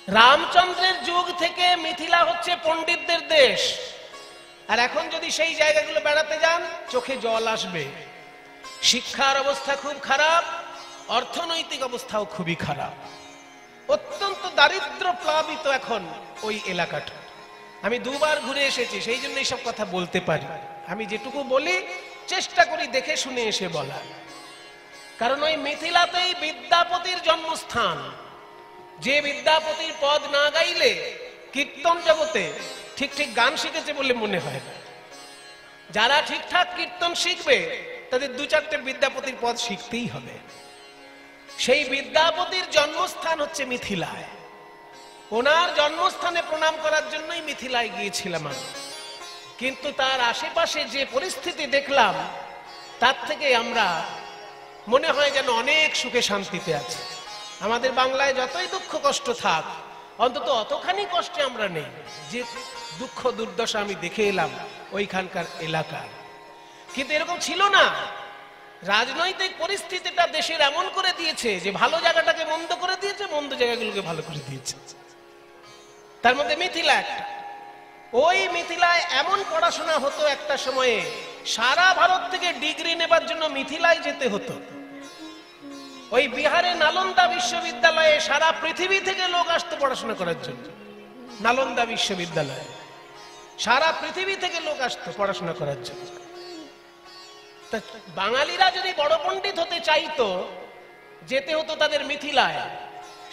রামচন্দ্রের যুগ থেকে মিথিলা হচ্ছে পণ্ডিতদের দেশ। আর এখন যদি সেই জায়গাগুলো বেড়াতে যান চোখে জল আসবে। শিক্ষার অবস্থা খুব খারাপ, অর্থনৈতিক অবস্থাও খুবই খারাপ, অত্যন্ত দারিদ্র প্লাবিত এখন ওই এলাকাটা। আমি দুবার ঘুরে এসেছি, সেই জন্য এইসব কথা বলতে পারি। আমি যেটুকু বলি চেষ্টা করি দেখে শুনে এসে বলা। কারণ ওই মিথিলাতেই বিদ্যাপতির জন্মস্থান। যে বিদ্যাপতির পদ না গাইলে কীর্তন জগতে ঠিক ঠিক গান শিখেছে বলে মনে হয় না। যারা ঠিকঠাক কীর্তন শিখবে তাদের দু চারটে বিদ্যাপতির পদ শিখতেই হবে। সেই বিদ্যাপতির জন্মস্থান হচ্ছে মিথিলায়। ওনার জন্মস্থানে প্রণাম করার জন্যই মিথিলায় গিয়েছিলাম আমি। কিন্তু তার আশেপাশে যে পরিস্থিতি দেখলাম তার থেকে আমরা মনে হয় যেন অনেক সুখে শান্তিতে আছি। আমাদের বাংলায় যতই দুঃখ কষ্ট থাক, অন্তত অতখানি কষ্টে আমরা নেই যে দুঃখ দুর্দশা আমি দেখে এলাম ওইখানকার এলাকার। কিন্তু এরকম ছিল না। রাজনৈতিক পরিস্থিতিটা দেশের এমন করে দিয়েছে যে ভালো জায়গাটাকে মন্দ করে দিয়েছে, মন্দ জায়গাগুলোকে ভালো করে দিয়েছে। তার মধ্যে মিথিলা একটা। ওই মিথিলায় এমন পড়াশোনা হতো একটা সময়ে, সারা ভারত থেকে ডিগ্রি নেবার জন্য মিথিলায় যেতে হতো। ওই বিহারে নালন্দা বিশ্ববিদ্যালয়ে সারা পৃথিবী থেকে লোক আসতো পড়াশোনা করার জন্য। নালন্দা বিশ্ববিদ্যালয়ে সারা পৃথিবী থেকে লোক আসতো পড়াশোনা করার জন্য। বাঙালিরা যদি বড় পণ্ডিত হতে চাইতো যেতে হতো তাদের মিথিলায়।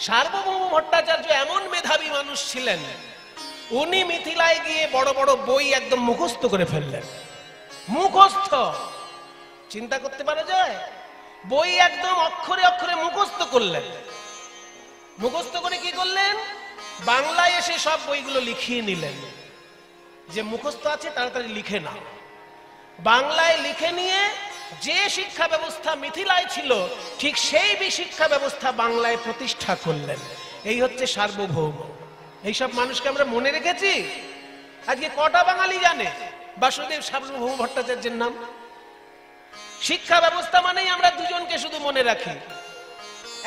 সার্বভৌম ভট্টাচার্য এমন মেধাবী মানুষ ছিলেন, উনি মিথিলায় গিয়ে বড় বড় বই একদম মুখস্থ করে ফেললেন। মুখস্থ, চিন্তা করতে পারা যায়? বই একদম অক্ষরে অক্ষরে মুখস্থ করলেন। মুখস্থ করে কি করলেন? বাংলায় এসে সব বইগুলো লিখিয়ে নিলেন যে মুখস্থ আছে তাড়াতাড়ি লিখে নাও। বাংলায় লিখে নিয়ে যে শিক্ষা ব্যবস্থা মিথিলায় ছিল ঠিক সেই শিক্ষা ব্যবস্থা বাংলায় প্রতিষ্ঠা করলেন। এই হচ্ছে সার্বভৌম। এইসব মানুষকে আমরা মনে রেখেছি? আজকে কটা বাঙালি জানে বাসুদেব সার্বভৌম ভট্টাচার্যের নাম? শিক্ষা ব্যবস্থা মানেই আমরা দুজনকে শুধু মনে রাখি,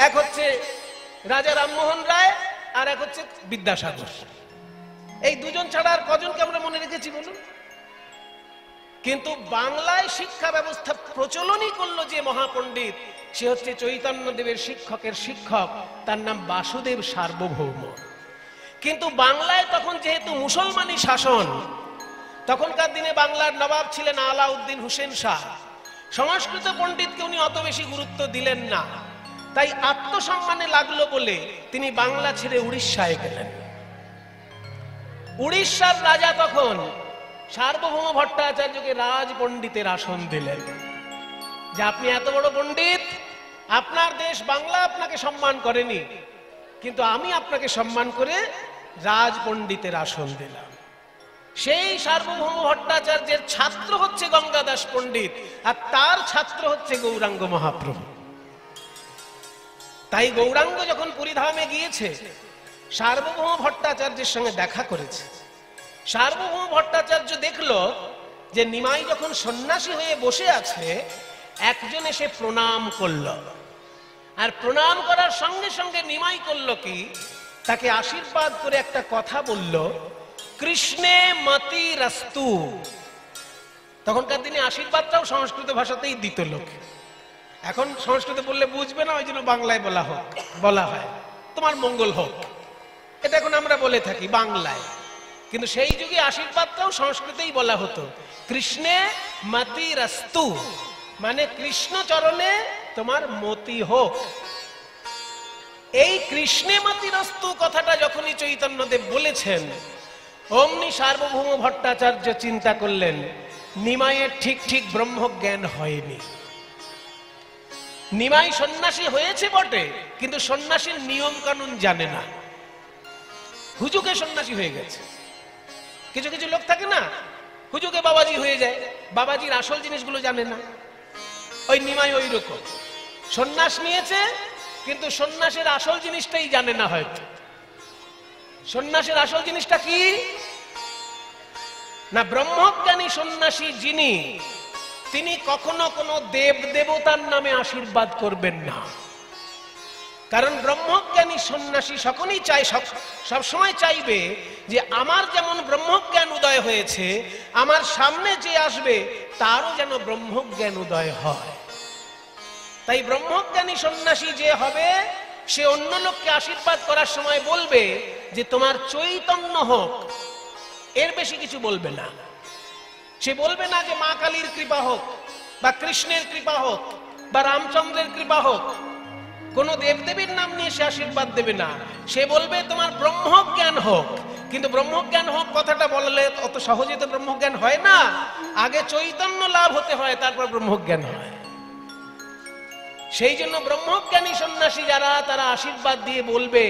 এক হচ্ছে রাজা রামমোহন রায় আর এক হচ্ছে বিদ্যাসাগর। এই দুজন ছাড়া আর কজনকে আমরা মনে রেখেছি বলুন? কিন্তু বাংলায় শিক্ষা ব্যবস্থা প্রচলনই করলো যে মহাপণ্ডিত, সে হচ্ছে চৈতন্যদেবের শিক্ষকের শিক্ষক, তার নাম বাসুদেব সার্বভৌম। কিন্তু বাংলায় তখন যেহেতু মুসলমানি শাসন, তখনকার দিনে বাংলার নবাব ছিলেন আলাউদ্দিন হোসেন শাহ। সংস্কৃত পণ্ডিতকে উনি অত বেশি গুরুত্ব দিলেন না, তাই আত্মসম্মানে লাগলো বলে তিনি বাংলা ছেড়ে উড়িষ্যায় গেলেন। উড়িষ্যার রাজা তখন সার্বভৌম ভট্টাচার্যকে রাজ পণ্ডিতের আসন দিলেন যে আপনি এত বড় পণ্ডিত, আপনার দেশ বাংলা আপনাকে সম্মান করেনি, কিন্তু আমি আপনাকে সম্মান করে রাজ পণ্ডিতের আসন দিলাম। সেই সার্বভৌম ভট্টাচার্যের ছাত্র হচ্ছে গঙ্গাদাস পণ্ডিত, আর তার ছাত্র হচ্ছে গৌরাঙ্গ মহাপ্রভু। তাই গৌরাঙ্গ যখন পুরীধামে গিয়েছে সার্বভৌম ভট্টাচার্যের সঙ্গে দেখা করেছে। সার্বভৌম ভট্টাচার্য দেখলো যে নিমাই যখন সন্ন্যাসী হয়ে বসে আছে, একজন এসে প্রণাম করল। আর প্রণাম করার সঙ্গে সঙ্গে নিমাই করল কি, তাকে আশীর্বাদ করে একটা কথা বলল, কৃষ্ণে মতি রস্তু। তখনকার দিনে আশীর্বাদটাও সংস্কৃত ভাষাতেই দিত লোক। এখন সংস্কৃত বললে বুঝবে না, ওই জন্য বাংলায় বলা হয় তোমার মঙ্গল হোক। এটা এখন আমরা বলে থাকি বাংলায়, কিন্তু সেই যুগে আশীর্বাদটাও সংস্কৃতেই বলা হতো, কৃষ্ণে মতি রস্তু, মানে কৃষ্ণ চরণে তোমার মতি হোক। এই কৃষ্ণে মতি রস্তু কথাটা যখনই চৈতন্যদেব বলেছেন, অমনি সার্বভৌম ভট্টাচার্য চিন্তা করলেন নিমাইয়ের ঠিক ঠিক ব্রহ্মজ্ঞান হয়নি। নিমাই সন্ন্যাসী হয়েছে বটে, কিন্তু সন্ন্যাসীর নিয়ম কানুন জানে না। হুজুকে সন্ন্যাসী হয়ে গেছে। কিছু কিছু লোক থাকে না, হুজুকে বাবাজি হয়ে যায়, বাবাজির আসল জিনিসগুলো জানে না। ওই নিমাই ওই রকম সন্ন্যাস নিয়েছে, কিন্তু সন্ন্যাসের আসল জিনিসটাই জানে না। হয়তো সন্ন্যাসের আসল জিনিসটা কি না, ব্রহ্মজ্ঞানী সন্ন্যাসী যিনি, তিনি কখনো কোনো দেব দেবতার নামে আশীর্বাদ করবেন না। কারণ ব্রহ্মজ্ঞানী সন্ন্যাসী সকলেই চায়, সবসময় চাইবে যে আমার যেমন ব্রহ্মজ্ঞান উদয় হয়েছে, আমার সামনে যে আসবে তারও যেন ব্রহ্মজ্ঞান উদয় হয়। তাই ব্রহ্মজ্ঞানী সন্ন্যাসী যে হবে সে অন্য লোককে আশীর্বাদ করার সময় বলবে যে তোমার চৈতন্য হোক, এর বেশি কিছু বলবে না। সে বলবে না যে মা কালীর কৃপা হোক বা কৃষ্ণের কৃপা হোক বা রামচন্দ্রের কৃপা হোক, কোন দেবদেবীর নাম নিয়ে সে আশীর্বাদ দেবে না। সে বলবে তোমার ব্রহ্মজ্ঞান হোক। কিন্তু ব্রহ্মজ্ঞান হোক কথাটা বললে অত সহজে তো ব্রহ্মজ্ঞান হয় না, আগে চৈতন্য লাভ হতে হয়, তারপর ব্রহ্মজ্ঞান হয়। সেই জন্য ব্রহ্মজ্ঞানী সন্ন্যাসী যারা, তারা আশীর্বাদ দিয়ে বলবে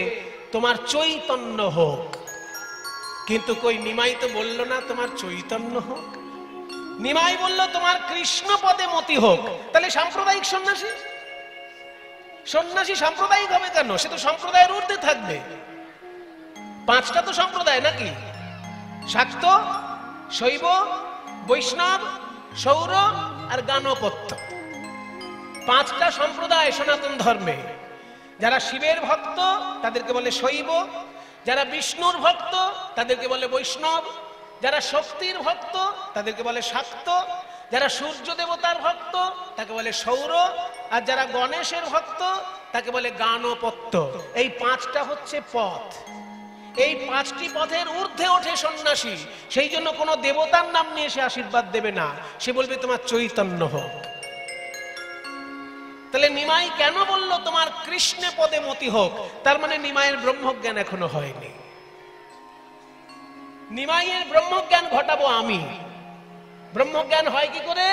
তোমার চৈতন্য হোক। কিন্তু কই নিমাই তো বলল না তোমার চৈতন্য হোক, নিমাই বলল তোমার কৃষ্ণ পদে মতি হোক। তাহলে সাম্প্রদায়িক সন্ন্যাসী, সন্ন্যাসী সাম্প্রদায়িক হবে কেন? সে তো সম্প্রদায়ের ঊর্ধ্বে থাকবে। পাঁচটা তো সম্প্রদায় নাকি, শাক্ত, শৈব, বৈষ্ণব, সৌর আর গাণপত্য, পাঁচটা সম্প্রদায় সনাতন ধর্মে। যারা শিবের ভক্ত তাদেরকে বলে শৈব, যারা বিষ্ণুর ভক্ত তাদেরকে বলে বৈষ্ণব, যারা শক্তির ভক্ত তাদেরকে বলে শাক্ত, যারা সূর্য দেবতার ভক্ত তাকে বলে সৌর, আর যারা গণেশের ভক্ত তাকে বলে গাণপত্য। এই পাঁচটা হচ্ছে পথ। এই পাঁচটি পথের ঊর্ধ্বে ওঠে সন্ন্যাসী। সেই জন্য কোনো দেবতার নাম নিয়ে সে আশীর্বাদ দেবে না, সে বলবে তোমার চৈতন্য হোক। তাহলে নিমাই কেন বলল তোমার কৃষ্ণ পদে মতি হোক? তার মানে নিমাইয়ের ব্রহ্মজ্ঞান এখনো হয়নি। নিমাইয়ের ব্রহ্মজ্ঞান ঘটাবো আমি। ব্রহ্মজ্ঞান হয় কি করে?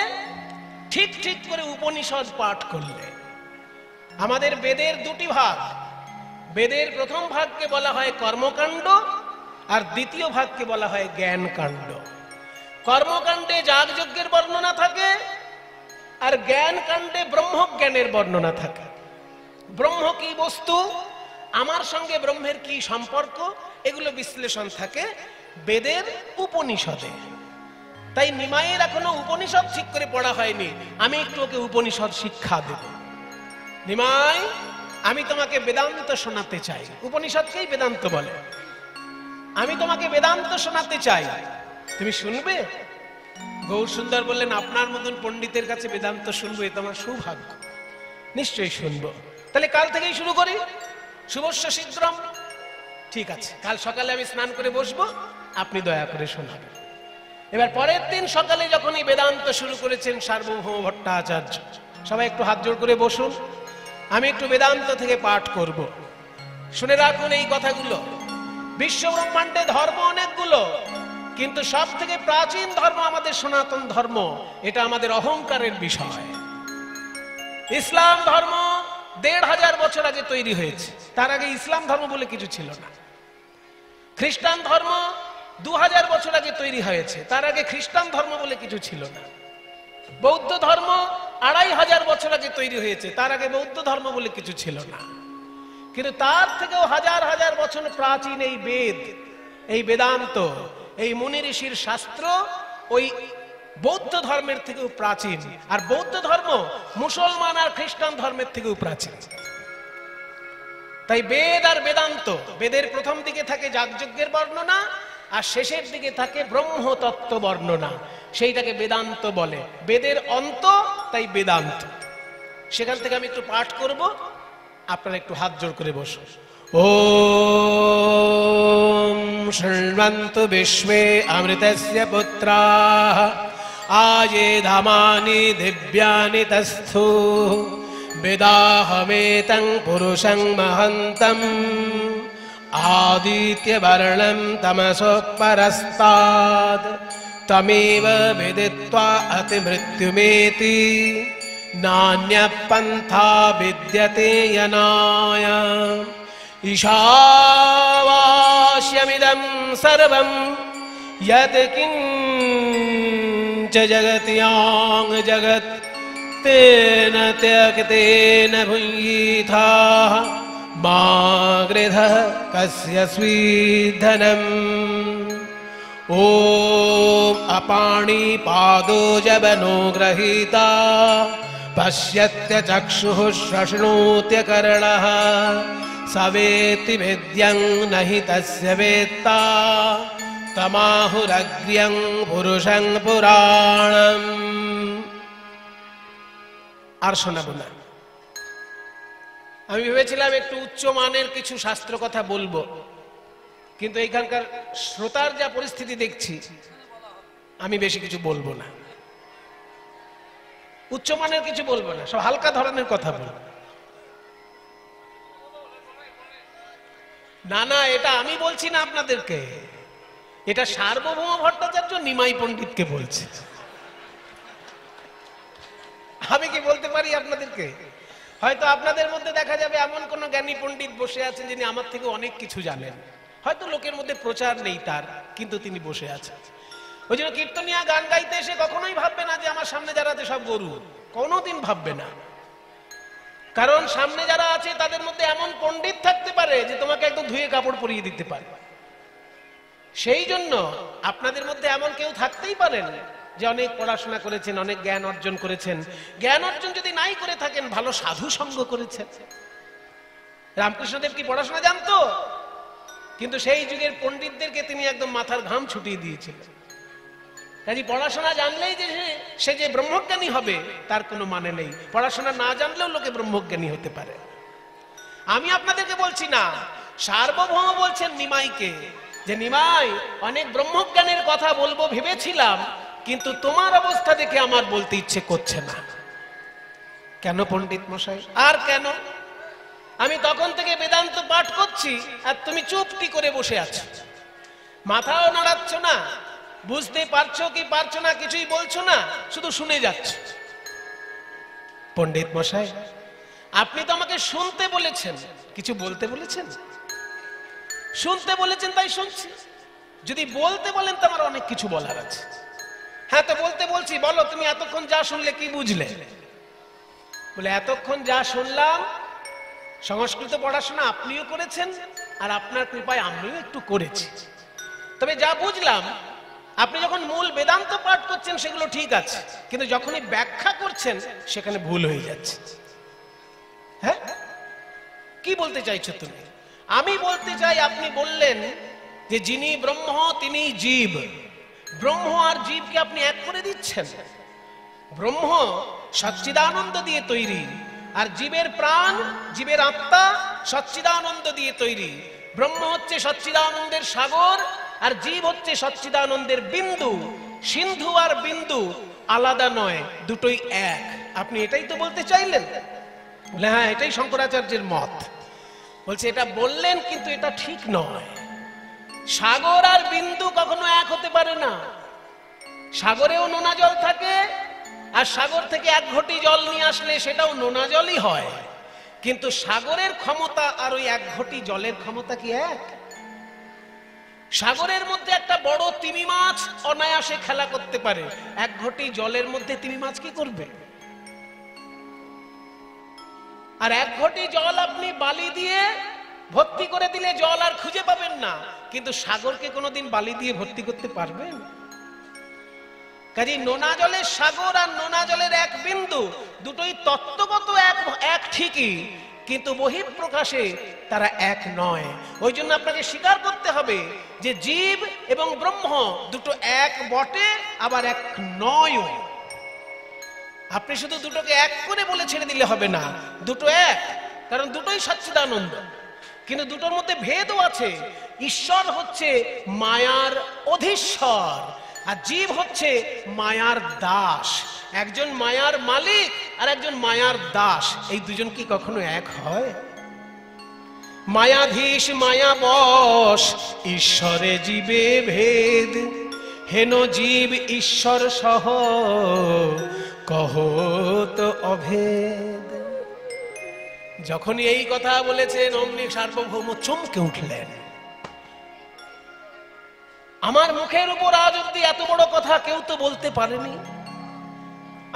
ঠিক ঠিক করে উপনিষদ পাঠ করলে। আমাদের বেদের দুটি ভাগ, বেদের প্রথম ভাগকে বলা হয় কর্মকাণ্ড আর দ্বিতীয় ভাগকে বলা হয় জ্ঞান কাণ্ড। কর্মকাণ্ডে যাগযজ্ঞের বর্ণনা থাকে আর জ্ঞান কাণ্ডে ব্রহ্মজ্ঞানের বর্ণনা থাকে। ব্রহ্ম কি বস্তু, আমার সঙ্গে ব্রহ্মের কি সম্পর্ক, এগুলো বিশ্লেষণ থাকে বেদের উপনিষদে। তাই নিমাইয়ের এখনো উপনিষদ ঠিক করে পড়া হয়নি। আমি একটু ওকে উপনিষদ শিক্ষা দেব। নিমাই, আমি তোমাকে বেদান্ত শোনাতে চাই। উপনিষদকেই বেদান্ত বলে। আমি তোমাকে বেদান্ত শোনাতে চাই, তুমি শুনবে? গৌর সুন্দর বললেন আপনার মতন পণ্ডিতের কাছে বেদান্ত শুনবো, এ তোমার সৌভাগ্য। নিশ্চয়ই শুনবো। তাহলে কাল থেকেই শুরু করি। শুভস্য শীঘ্রম। ঠিক আছে, কাল সকালে আমি স্নান করে বসবো, আপনি দয়া করে শোনাবেন। এবার পরের দিন সকালে যখনই বেদান্ত শুরু করেছেন সার্বভৌম ভট্টাচার্য, সবাই একটু হাত জোড় করে বসুন, আমি একটু বেদান্ত থেকে পাঠ করব। শুনে রাখুন এই কথাগুলো। বিশ্ব ব্রহ্মাণ্ডে ধর্ম অনেকগুলো, কিন্তু সব থেকে প্রাচীন ধর্ম আমাদের সনাতন ধর্ম। এটা আমাদের অহংকারের বিষয়। ইসলাম ধর্ম ১৫০০ বছর আগে তৈরি হয়েছে। তার আগে ইসলাম ধর্ম বলে কিছু ছিল না। খ্রিস্টান ধর্ম ২০০০ বছর আগে তৈরি হয়েছে। তার আগে খ্রিস্টান ধর্ম বলে কিছু ছিল না। বৌদ্ধ ধর্ম ২৫০০ বছর আগে তৈরি হয়েছে। তার আগে বৌদ্ধ ধর্ম বলে কিছু ছিল না। কিন্তু তার থেকেও হাজার হাজার বছর প্রাচীন এই বেদ, এই বেদান্ত, এই মুনি ঋষির শাস্ত্র ওই বৌদ্ধ ধর্মের থেকেও প্রাচীন। আর বৌদ্ধ ধর্ম মুসলমান আর খ্রিস্টান ধর্মের থেকেও প্রাচীন। তাই বেদ আর বেদান্ত, বেদের প্রথম দিকে থাকে যাগযজ্ঞের বর্ণনা আর শেষের দিকে থাকে ব্রহ্মতত্ত্ব বর্ণনা, সেইটাকে বেদান্ত বলে। বেদের অন্ত, তাই বেদান্ত। সেখান থেকে আমি একটু পাঠ করব, আপনারা একটু হাত জোড় করে বসুন। ওম শৃণ্বন্তু বিশ্বে অমৃতস্য পুত্রাঃ আযেধামানি দিব্যানি তস্থু বেদাহমেতং পুরুষং মহন্তম আদিত্যবর্ণং তমসোপরস্তাৎ তমেব বিদিত্বা অতিমৃত্যুমেতি নান্যপন্থা বিদ্যতে యనాయ ঈশাవాస్యమిదం సర్వం యత్ కించ జగత్యాং జగత్ తేన త్యక్తేన భుంయీథాః మా గృధః కస్య స్వీధనం। ఓం అపాణి పాదో జబనో గ్రహీతా पश्यत्य चक्षुः श्वश्नोत्य कर्णः सवेति वेद्यं नहि तस्य वेत्ता तमाहुरग्र्यं पुरुषं पुराणम्। আর শোনাবো না। আমি ভেবেছিলাম একটু উচ্চ মানের কিছু শাস্ত্র কথা বলবো, কিন্তু এইখানকার শ্রোতার যা পরিস্থিতি দেখছি আমি বেশি কিছু বলবো না, উচ্চমানের কিছু বলবো না, সব হালকা ধরনের কথা বলবো। না না, এটা আমি বলছি না আপনাদেরকে, এটা সার্বভৌম ভট্টাচার্য নিমাই পণ্ডিতকে বলছে। আমি কি বলতে পারি আপনাদেরকে? হয়তো আপনাদের মধ্যে দেখা যাবে এমন কোন জ্ঞানী পণ্ডিত বসে আছেন যিনি আমার থেকে অনেক কিছু জানেন, হয়তো লোকের মধ্যে প্রচার নেই তার, কিন্তু তিনি বসে আছেন। ওই জন্য কীর্তনিয়া গান গাইতে এসে কখনোই ভাববে না যে আমার সামনে যারা আছে সব গরু, কোনোদিন ভাববে না। কারণ সামনে যারা আছে তাদের মধ্যে এমন পণ্ডিত থাকতে পারে যে তোমাকে একদম ধুয়ে কাপড় পরিয়ে দিতে পারে। সেই জন্য আপনাদের মধ্যে এমন কেউ থাকতেই পারেন যে অনেক পড়াশোনা করেছেন, অনেক জ্ঞান অর্জন করেছেন। জ্ঞান অর্জন যদি নাই করে থাকেন, ভালো সাধু সঙ্গ করেছেন। রামকৃষ্ণদেব কি পড়াশোনা জানতো? কিন্তু সেই যুগের পণ্ডিতদেরকে তিনি একদম মাথার ঘাম ছুটিয়ে দিয়েছিলেন। কাজে পড়াশোনা জানলেই যে সে যে ব্রহ্মজ্ঞানী হবে তার কোনো মানে নেই। পড়াশোনা না জানলেও লোকে ব্রহ্মজ্ঞানী হতে পারে। আমি আপনাদেরকে বলছি না, সার্বভৌম বলছেন নিমাইকে যে নিমাই, অনেক ব্রহ্মজ্ঞানের কথা বলবো ভেবেছিলাম, কিন্তু তোমার অবস্থা দেখে আমার বলতে ইচ্ছে করছে না। কেন পণ্ডিত মশাই? আর কেন? আমি তখন থেকে বেদান্ত পাঠ করছি আর তুমি চুপটি করে বসে আছো, মাথাও নাড়াচ্ছ না, বুঝতে পারছো কি পারছো না কিছুই বলছো না, শুধু শুনে যাচ্ছ। পণ্ডিত মশাই, আপনি তো আমাকে শুনতে বলেছেন, কিছু বলতে বলেছেন? শুনতে বলেছেন তাই শুনছি। যদি বলতে বলেন তো আমার অনেক কিছু বলার আছে। হ্যাঁ, তো বলতে বলছি, বলো তুমি এতক্ষণ যা শুনলে কি বুঝলে? বলে এতক্ষণ যা শুনলাম, সংস্কৃত পড়াশোনা আপনিও করেছেন আর আপনার কৃপায় আমিও একটু করেছি। তবে যা বুঝলাম, আপনি যখন মূল বেদান্ত পাঠ করছেন সেগুলো ঠিক আছে, কিন্তু যখনই ব্যাখ্যা করছেন সেখানে ভুল হয়ে যাচ্ছে। হ্যাঁ, কি বলতে চাইছো তুমি? আমি বলতে চাই, আপনি বললেন যে যিনি ব্রহ্ম তিনি জীব। ব্রহ্ম আর জীবকে আপনি এক করে দিচ্ছেন। ব্রহ্ম সচ্চিদানন্দ দিয়ে তৈরি, আর জীবের প্রাণ, জীবের আত্মা সচ্চিদানন্দ দিয়ে তৈরি। ব্রহ্ম হচ্ছে সচ্চিদানন্দের সাগর, আর জীব হচ্ছে সচ্চিদানন্দের বিন্দু। সিন্ধু আর বিন্দু আলাদা নয়, দুটোই এক। আপনি এটাই তো বলতে চাইলেন? বলে হ্যাঁ, এটাই শঙ্করাচার্যের মত। বলছে এটা বললেন, কিন্তু এটা ঠিক নয়। সাগর আর বিন্দু কখনো এক হতে পারে না। সাগরেও নোনা জল থাকে, আর সাগর থেকে এক ঘটি জল নিয়ে আসলে সেটাও নোনা জলই হয়। কিন্তু সাগরের ক্ষমতা আর ওই এক ঘটি জলের ক্ষমতা কি এক? সাগরের মধ্যে একটা বড় তিমি মাছ অনায়াসে খেলা করতে পারে, এক ঘটি জলের মধ্যে তিমি মাছ কি করবে? আর এক ঘটি জল আপনি বালি দিয়ে ভর্তি করে দিলে জল আর খুঁজে পাবেন না, কিন্তু সাগরকে কোনোদিন বালি দিয়ে ভর্তি করতে পারবেন? কাজে নোনা জলের সাগর আর নোনা জলের এক বিন্দু, দুটোই তত্ত্বগত এক ঠিকই, কিন্তু বহিঃপ্রকাশে তারা এক নয়। ওই জন্য আপনাকে স্বীকার করতে হবে যে জীব এবং ব্রহ্ম দুটো এক বটে, আবার এক নয়। আপনি শুধু দুটোকে এক করে বলে ছেড়ে দিলে হবে না, দুটো এক, কারণ দুটোই সচ্চিদানন্দ। কিন্তু দুটোর মধ্যে ভেদও আছে। ঈশ্বর হচ্ছে মায়ার অধীশ্বর, আর জীব হচ্ছে মায়ার দাস। একজন মায়ার মালিক আর একজন মায়ার দাস, এই দুজন কি কখনো এক হয়? মায়াধীশ মায়া বশ, ঈশ্বরে জীবে ভেদ। হেন জীব ঈশ্বর সহ, কহত অভেদ। যখনই এই কথা বলেছেন অমনি সার্বভৌম চমকে উঠলেন। আমার মুখের উপর আজ অব্দি এত বড় কথা কেউ তো বলতে পারেনি।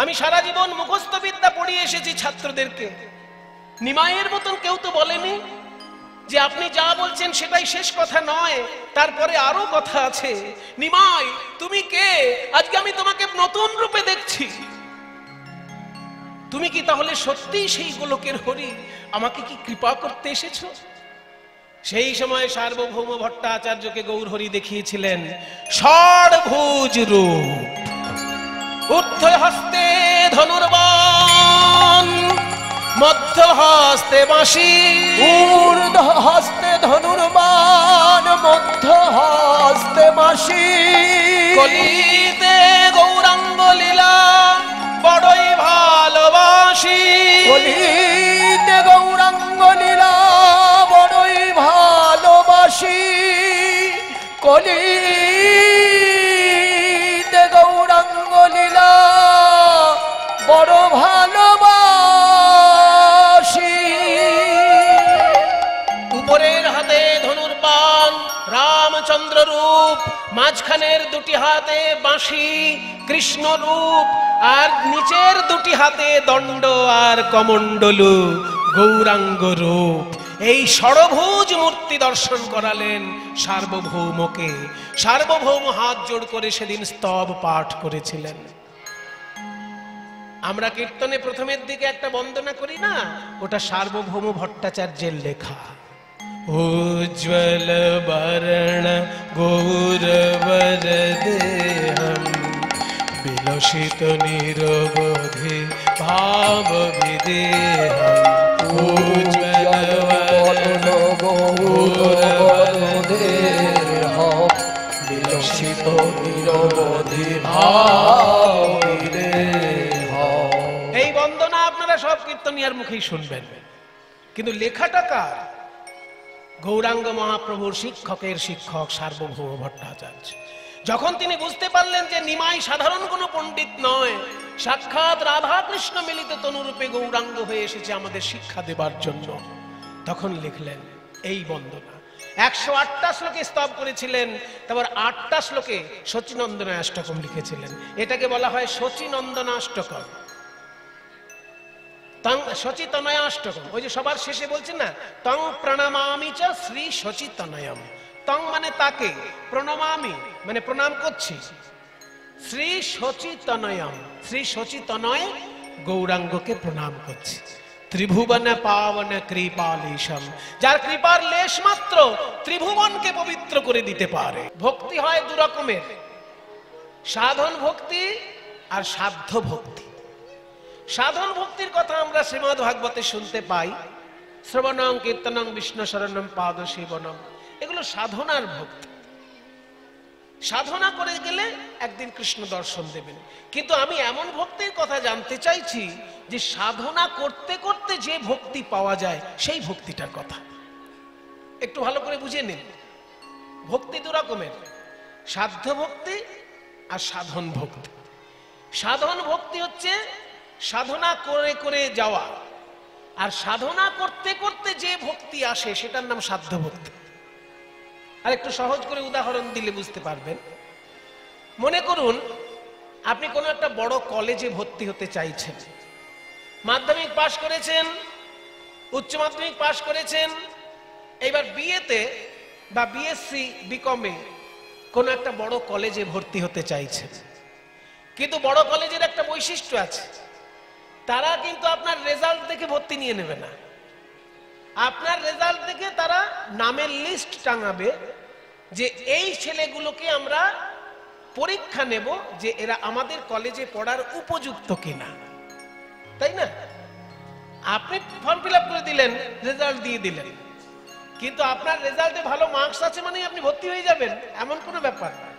আমি সারা জীবন মুখস্থ বিদ্যা পড়িয়ে এসেছি ছাত্রদেরকে, নিমাইয়ের মতন কেউ তো বলেনি যে আপনি যা বলছেন সেটাই শেষ কথা নয়, তারপরে আরো কথা আছে। নিমাই, তুমি কে? আজকে আমি তোমাকে নতুন রূপে দেখছি। তুমি কি তাহলে সত্যিই সেই গোলকের হরি? আমাকে কি কৃপা করতে এসেছো? সেই সময় সার্বভৌম ভট্টাচার্যকে গৌরহরি দেখিয়েছিলেন ষড়ভুজ রূপ। ঊর্ধ্ব হস্তে ধনুর্বাণ, মধ্য হস্তে বাঁশি। ঊর্ধ্ব হস্তে ধনুর্বাণ, মধ্য হস্তে বাঁশি। কলিতে গৌরাঙ্গ লীলা বড়ই ভালোবাসি। কলিতে গৌরাঙ্গ লীলা বড়ই ভালোবাসি। কলিতে গৌরাঙ্গ লীলা বড় ভালোবাসি। উপরের হাতে ধনুর্বাণ রামচন্দ্র রূপ, মাঝখানের দুটি হাতে বাঁশি কৃষ্ণ রূপ, আর নিচের দুটি হাতে দণ্ড আর কমণ্ডলু গৌরাঙ্গ রূপ। এই ষড়ভুজ মূর্তি দর্শন করালেন সার্বভৌমকে। সার্বভৌম হাত জোড় করে সেদিন স্তব পাঠ করেছিলেন। আমরা কীর্তনে প্রথমের দিকে একটা বন্দনা করি না, ওটা সার্বভৌম ভট্টাচার্যের লেখা। উজ্জ্বল বর্ণ গৌরবর দেহম, বিলসিত নিরবধি ভাব বিদেহম। উজ্জ্বল বর্ণ গৌরবর দেহম, বিলসিত নিরবধি ভাব বিদেহম। এই বন্দনা আপনারা সব কীর্তনিয়ার মুখেই শুনবেন, কিন্তু লেখাটা কার? গৌরাঙ্গ মহাপ্রভুর শিক্ষকের শিক্ষক সার্বভৌম ভট্টাচার্য। যখন তিনি বুঝতে পারলেন যে নিমাই সাধারণ কোনো পণ্ডিত নয়, সাক্ষাৎ রাধা কৃষ্ণ মিলিত তনুরূপে গৌরাঙ্গ হয়ে এসেছে আমাদের শিক্ষা দেবার জন্য, তখন লিখলেন এই বন্দনা। 108টা শ্লোকে স্তব করেছিলেন, তারপর 8টা শ্লোকে শচীনন্দনাষ্টকম লিখেছিলেন। এটাকে বলা হয় শচীনন্দনাষ্টকম, শচীতনয়াষ্টকম। ওই যে সবার শেষে বলছেন না, তং প্রণমামি চ শ্রী শচীতনয়ম। তং মানে তাকে, প্রণমামি মানে প্রণাম করছি, শ্রী শচীতনয়ম, শ্রী শচীতনয় গৌরাঙ্গকে প্রণাম করছি। ত্রিভুবন পাবন কৃপালেশম, যার কৃপার লেশ মাত্র ত্রিভুবনকে পবিত্র করে দিতে পারে। ভক্তি হয় দু রকমের, সাধন ভক্তি আর সাধ্য ভক্তি। সাধন ভক্তির কথা আমরা শ্রীমদ্ ভাগবতে শুনতে পাই, শ্রবণং কীর্তনং বিষ্ণু শরণম পাদ সেবনম, এগুলো সাধনার ভক্তি। সাধনা করে গেলে একদিন কৃষ্ণ দর্শন দেবেন। কিন্তু আমি এমন ভক্তির কথা জানতে চাইছি যে সাধনা করতে করতে যে ভক্তি পাওয়া যায়, সেই ভক্তিটার কথা একটু ভালো করে বুঝে নিন। ভক্তি দু রকমের, সাধ্য ভক্তি আর সাধন ভক্তি। সাধন ভক্তি হচ্ছে সাধনা করে করে যাওয়া, আর সাধনা করতে করতে যে ভক্তি আসে সেটার নাম সাধ্য ভক্তি। আর একটু সহজ করে উদাহরণ দিলে বুঝতে পারবেন। মনে করুন আপনি কোনো একটা বড় কলেজে ভর্তি হতে চাইছেন, মাধ্যমিক পাশ করেছেন, উচ্চ মাধ্যমিক পাশ করেছেন, এইবার বিএতে বা বিএসসি বিকমে কোনো একটা বড় কলেজে ভর্তি হতে চাইছেন। কিন্তু বড় কলেজের একটা বৈশিষ্ট্য আছে, তারা কিন্তু আপনার রেজাল্ট দেখে ভর্তি নিয়ে নেবে না। আপনার রেজাল্ট দেখে তারা নামের লিস্ট টাঙাবে যে এই ছেলেগুলোকে আমরা পরীক্ষা নেব যে এরা আমাদের কলেজে পড়ার উপযুক্ত কিনা, তাই না? আপনি ফর্ম ফিল আপ করে দিলেন, রেজাল্ট দিয়ে দিলেন, কিন্তু আপনার রেজাল্টে ভালো মার্কস আছে মানে আপনি ভর্তি হয়ে যাবেন এমন কোনো ব্যাপার না।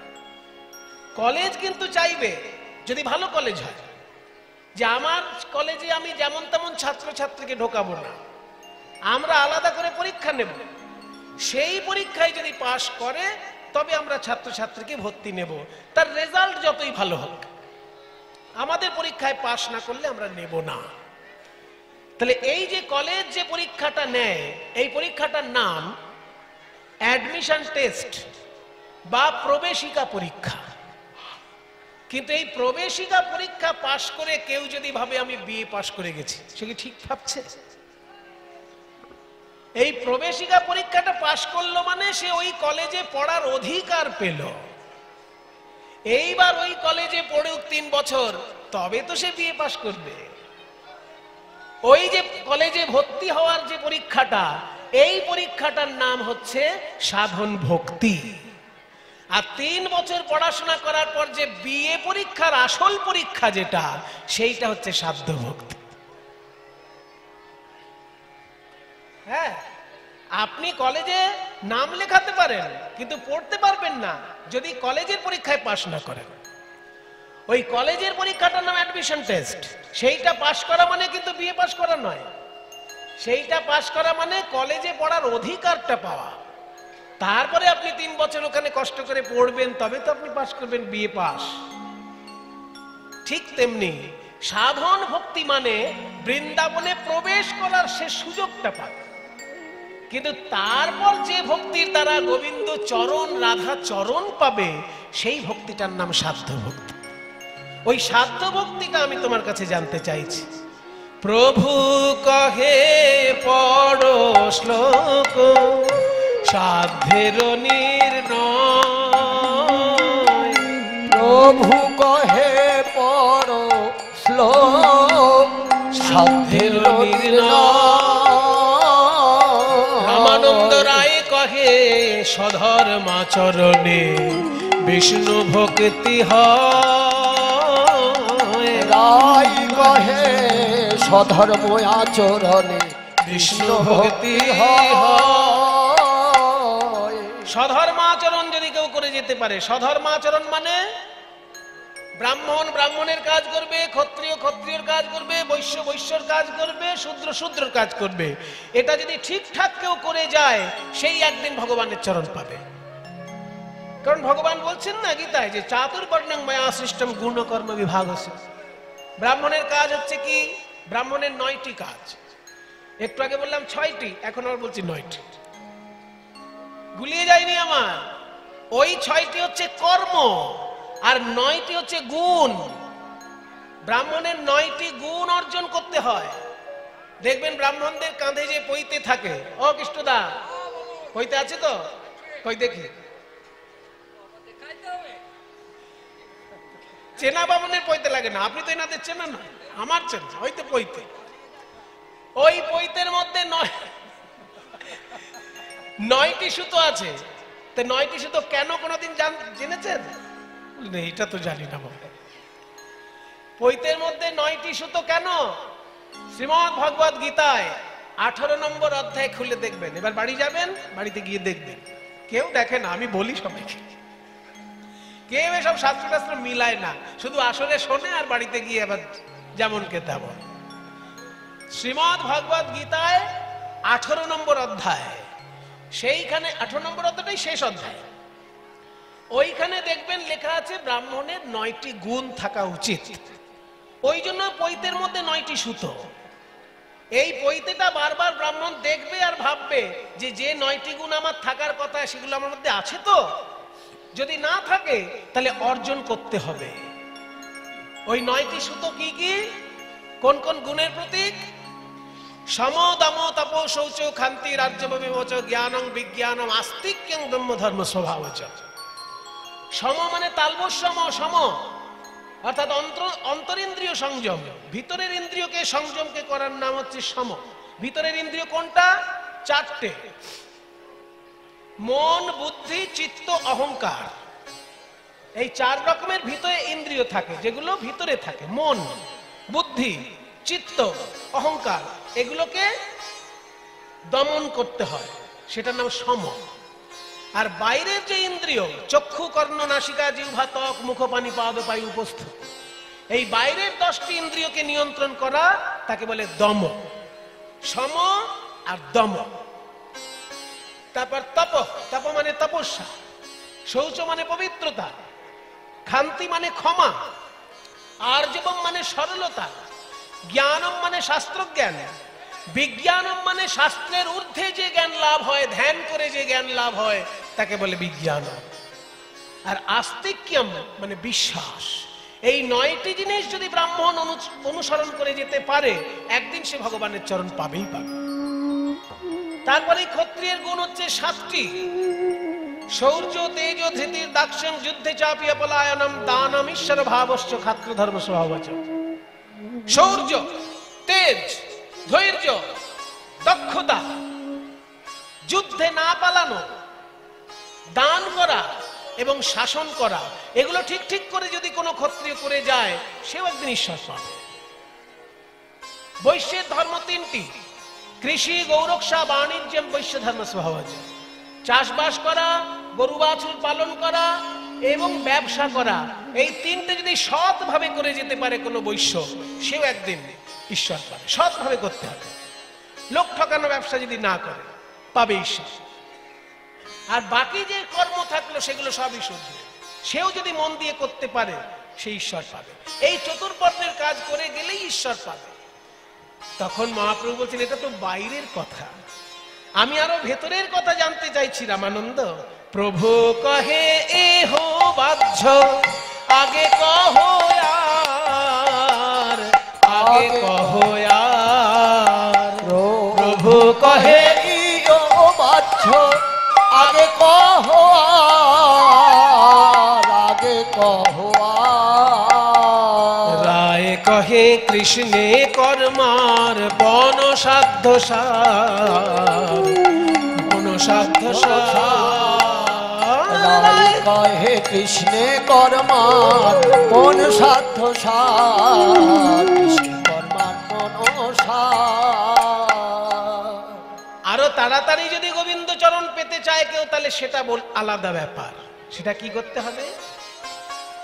কলেজ কিন্তু চাইবে, যদি ভালো কলেজ হয়, যে আমার কলেজে আমি যেমন তেমন ছাত্রছাত্রীকে ঢোকাবো না, আমরা আলাদা করে পরীক্ষা নেব, সেই পরীক্ষায় যদি পাশ করে তবে আমরা ছাত্রছাত্রীকে ভর্তি নেব, তার রেজাল্ট যতই ভালো হোক। আমাদের পরীক্ষায় পাশ না করলে আমরা নেব না। তাহলে এই যে কলেজ যে পরীক্ষাটা নেয়, এই পরীক্ষাটার নাম অ্যাডমিশন টেস্ট বা প্রবেশিকা পরীক্ষা। কিন্তু এই প্রবেশিকা পরীক্ষা পাশ করে কেউ যদি ভাবে আমি বিএ পাশ করে গেছি, সে কি ঠিক ভাবছে? এই প্রবেশিকা পরীক্ষাটা পাশ করলো মানে সে ওই কলেজে পড়ার অধিকার পেল। এইবার ওই কলেজে পড়ুক 3 বছর, তবে তো সে বিএ পাশ করবে। ওই যে কলেজে ভর্তি হওয়ার যে পরীক্ষাটা, এই পরীক্ষাটার নাম হচ্ছে সাধন ভক্তি। আর 3 বছর পড়াশোনা করার পর যে বিএ পরীক্ষার আসল পরীক্ষা যেটা, সেইটা হচ্ছে সাধ্য ভক্তি। হ্যাঁ, আপনি কলেজে নাম লেখাতে পারেন কিন্তু পড়তে পারবেন না যদি কলেজের পরীক্ষায় পাশ না করেন। ওই কলেজের পরীক্ষাটার নাম অ্যাডমিশন টেস্ট। সেইটা পাশ করা মানে কিন্তু বিএ পাশ করা নয়। সেইটা পাশ করা মানে কলেজে পড়ার অধিকারটা পাওয়া। তারপরে আপনি 3 বছর ওখানে কষ্ট করে পড়বেন, তবে তো আপনি পাশ করবেন বিএ পাস। ঠিক তেমনি সাধন ভক্তি মানে বৃন্দাবনে প্রবেশ করার সে সুযোগটা পাবে, কিন্তু তারপর যে ভক্তির দ্বারা গোবিন্দ চরণ রাধা চরণ পাবে, সেই ভক্তিটার নাম সাধ্য ভক্তি। ওই সাধ্য ভক্তিটা আমি তোমার কাছে জানতে চাইছি। প্রভু কহে পড়ো শ্লোক সাধ্যের নির্ণয়, প্রভু কহে পড়ো শ্লোক সাধ্যের নির্ণয়। রামানন্দ রায় কহে স্বধর্মাচরণে বিষ্ণু ভক্তি হয়। রায় কহে স্বধর্ম আচরণে বিষ্ণু ভক্তি হয়। স্বধর্মাচরণ যদি কেউ করে যেতে পারে, স্বধর্মাচরণ মানে ব্রাহ্মণ ব্রাহ্মণের কাজ করবে, ক্ষত্রিয় ক্ষত্রিয়র কাজ করবে, বৈশ্য বৈশ্যর কাজ করবে, শূদ্র শূদ্রর কাজ করবে, এটা যদি ঠিকঠাক কেউ করে যায়, সেই একদিন ভগবানের চরণ পাবে। কারণ ভগবান বলছেন না গীতায় যে চাতুর্বর্ণং ময়া সৃষ্টম গুণ কর্ম বিভাগস্য। ব্রাহ্মণের কাজ হচ্ছে কি? ব্রাহ্মণের 9টি কাজ। একটু আগে বললাম 6টি, এখন আর বলছি 9টি। গুলিয়ে যায়নি আমার। ওই 6টি হচ্ছে কর্ম আর 9টি হচ্ছে গুণ। ব্রাহ্মণের 9টি গুণ অর্জন করতে হয়। দেখবেন ব্রাহ্মণদের কাঁধে যে পৈতে থাকে, ও কৃষ্ণদা পৈতে আছে তো? কই দেখি। চেনা বামনের পৈতে লাগে না, আপনি তো এনাদের চেনা না, আমার চেনা। ওই তো পৈতে, ওই পৈতের মধ্যে 9টি সুতো আছে। তো 9টি সুতো কেন কোনোদিন জেনেছেন? এটা তো জানি না বাবা। পৈতের মধ্যে 9টি সুতো কেন? শ্রীমদ্ ভগবত গীতায় 18 নম্বর অধ্যায় খুলে দেখবেন। এবার বাড়ি যাবেন, বাড়িতে গিয়ে দেখবেন। কেউ দেখে না, আমি বলি সবাইকে। কেউ এসব শাস্ত্র মিলায় না, শুধু আসলে শোনে আর বাড়িতে গিয়ে আবার যেমন কে তেমন। শ্রীমদ্ ভগবত গীতায় 18 নম্বর অধ্যায়, সেইখানে 18 নম্বর অধ্যায়টাই শেষ অধ্যায়। ওইখানে দেখবেন লেখা আছে ব্রাহ্মণের 9টি গুণ থাকা উচিত। ওই জন্য পৈতের মধ্যে 9টি সুতো। এই পৈতেটা বারবার ব্রাহ্মণ দেখবে আর ভাববে যে যে 9টি গুণ আমার থাকার কথা সেগুলো আমার মধ্যে আছে তো। যদি না থাকে তাহলে অর্জন করতে হবে। ওই 9টি সুতো কি কি, কোন কোন গুণের প্রতীক? সম দম তপ শৌচ ক্ষান্তি রাজ্যব বিমোচ জ্ঞানং বিজ্ঞানম আস্তিক্যং ব্রহ্ম ধর্ম স্বভাবচ। সম মানে তালবস্যম, সম অর্থাৎ অন্তরিন্দ্রিয় সংযম। ভিতরের ইন্দ্রিয়কে সংযমকে করার নাম হচ্ছে সম। ভিতরের ইন্দ্রিয় কোনটা? 4টে, মন বুদ্ধি চিত্ত অহংকার। এই 4 রকমের ভিতরে ইন্দ্রিয় থাকে, যেগুলো ভিতরে থাকে। মন বুদ্ধি চিত্ত অহংকার, এগুলোকে দমন করতে হয়, সেটার নাম সম। আর বাইরের যে ইন্দ্রিয় চক্ষু কর্ণ নাসিকা জিহ্বা ত্বক মুখ পানি পাদ পায়ু উপস্থ, এই বাইরের 10টি ইন্দ্রিয়কে নিয়ন্ত্রণ করা তাকে বলে দম। সম আর দম। তারপর তপ, তপ মানে তপস্যা। শৌচ মানে পবিত্রতা। ক্ষান্তি মানে ক্ষমা। আর্জবম মানে সরলতা। জ্ঞানম মানে শাস্ত্রজ্ঞান। বিজ্ঞানম মানে শাস্ত্রের ঊর্ধ্বে যে জ্ঞান লাভ হয়, ধ্যান করে যে জ্ঞান লাভ হয়, তাকে বলে বিজ্ঞান। আর আস্তিক্যম মানে বিশ্বাস। এই 9টি জিনিস যদি ব্রাহ্মণ অনুসরণ করে যেতে পারে, একদিন সে ভগবানের চরণ পাবেই পাবে। তারপরে ক্ষত্রিয়ের গুণ হচ্ছে 7টি। শৌর্য তেজ ধৃতির দাক্ষিণ যুদ্ধে চাপিয়া পলায়নম দানম ঈশ্বর ভাবশ্চ ক্ষাত্র ধর্ম স্বভাবচ। শৌর্য তেজ ধৈর্য, দক্ষতা, যুদ্ধে না পালানো, দান করা এবং শাসন করা, এগুলো ঠিক ঠিক করে যদি কোনো ক্ষত্রিয় করে যায়, সেও একদিন ঈশ্বর পাবে। বৈশ্যের ধর্ম তিনটি: কৃষি, গৌরক্ষা, বাণিজ্যম, বৈশ্য ধর্ম স্বভাবজ। চাষবাস করা, গরু বাছুর পালন করা এবং ব্যবসা করা, এই তিনটে যদি সৎভাবে করে যেতে পারে কোনো বৈশ্য, সেও একদিন ঈশ্বর পাবে। সৎভাবে করতে হবে, লোক ঠকানো ব্যবসা যদি না করে, পাবে ঈশ্বর। আর বাকি যে কর্ম থাকলো সেগুলো সবই শুদ্ধ, সেও যদি মন দিয়ে করতে পারে, সে ঈশ্বর পাবে। এই চতুর্বর্ণের কাজ করে গেলেই ঈশ্বর পাবে। তখন মহাপ্রভু বলছেন, এটা তো বাইরের কথা, আমি আরো ভেতরের কথা জানতে চাইছি রামানন্দ। প্রভু কহে এহ বাহ্য, আগে কহো আর, আগে কহো আর। প্রভু কহে ইয়ো বাহ্য, আগে কহো আর, আগে কহো আর। রায় কহে কৃষ্ণে কর্মার বন সাধ্য সার, বন সাধ্য সার। রায় কহে কৃষ্ণে কর্মার কোন সাধ্য সার, কৃষ্ণ কর্মার কোন সার। আরো তাড়াতাড়ি যদি গোবিন্দ চরণ পেতে চায় কেউ, তাহলে সেটা আলাদা ব্যাপার। সেটা কি করতে হবে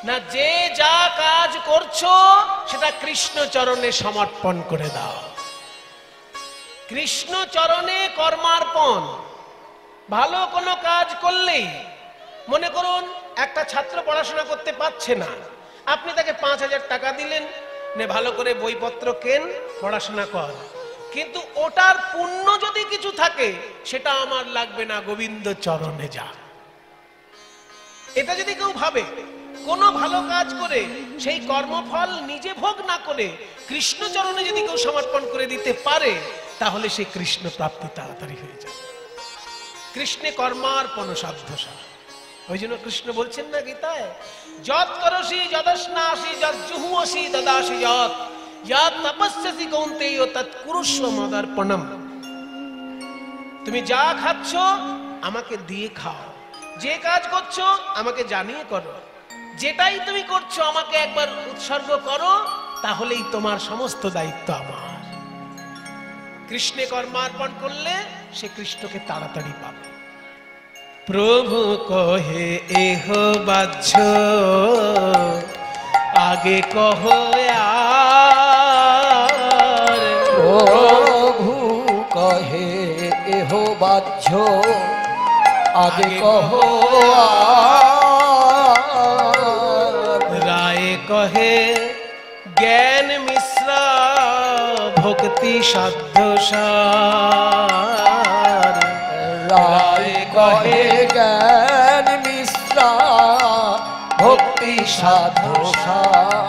না, যে যা কাজ করছো সেটা কৃষ্ণ চরণে সমর্পণ করে দাও। কৃষ্ণ চরণে কর্মার্পণ। ভালো কোনো কাজ করলেই, মনে করুন একটা ছাত্র পড়াশোনা করতে পারছে না, আপনি তাকে 5,000 টাকা দিলেন, নে ভালো করে বইপত্র কেন, পড়াশোনা কর। কিন্তু ওটার পুণ্য যদি কিছু থাকে, সেটা আমার লাগবে না, গোবিন্দ চরণে যা। এটা যদি কেউ ভাবে, কোনো ভালো কাজ করে সেই কর্মফল নিজে ভোগ না করে কৃষ্ণ চরণে যদি কেউ সমর্পণ করে দিতে পারে, তাহলে সে কৃষ্ণ প্রাপ্তি তাড়াতাড়ি হয়ে যায়। কৃষ্ণে কর্মার্পণ সাধ্যসা। ওই জন্য কৃষ্ণ বলছেন না গীতায়, যৎ করসি যদস্নাসি যজ্জুহুসি দদাসি যৎ, যৎ তপস্যসি কৌন্তেয় তৎ কুরুষ্ব মদর্পণম। তুমি যা খাচ্ছ আমাকে দিয়ে খাও, যে কাজ করছো আমাকে জানিয়ে করো, যেটাই তুমি করছো আমাকে একবার উৎসর্গ করো, তাহলেই তোমার সমস্ত দায়িত্ব আমার। কৃষ্ণে কর্মার্পণ করলে সে কৃষ্ণকে তাড়াতাড়ি পাবে। প্রভু কহে এহ বাহ্য, আগে কহো আর। প্রভু কহে এহ বাহ্য, আগে কহো আর। রায় কহে জ্ঞান মিশ্রা ভক্তি সাধ্য সার। রায় কহে জ্ঞান মিশ্রা ভক্তি সাধু সার।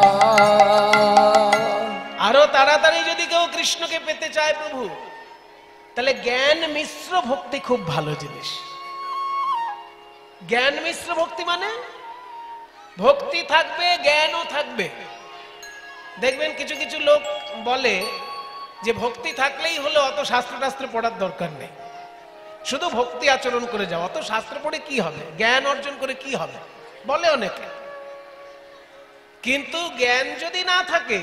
আরো তাড়াতাড়ি যদি কেউ কৃষ্ণকে পেতে চায় প্রভু, তাহলে জ্ঞান মিশ্র ভক্তি খুব ভালো জিনিস। জ্ঞান মিশ্র ভক্তি মানে ভক্তি থাকবে, জ্ঞানও থাকবে। দেখবেন কিছু কিছু লোক বলে যে ভক্তি থাকলেই হলো, অত শাস্ত্র টাস্ত্র পড়ার দরকার নেই, শুধু ভক্তি আচরণ করে যাও, অত শাস্ত্র পড়ে কি হবে, জ্ঞান অর্জন করে কি হবে, বলে অনেকে। কিন্তু জ্ঞান যদি না থাকে,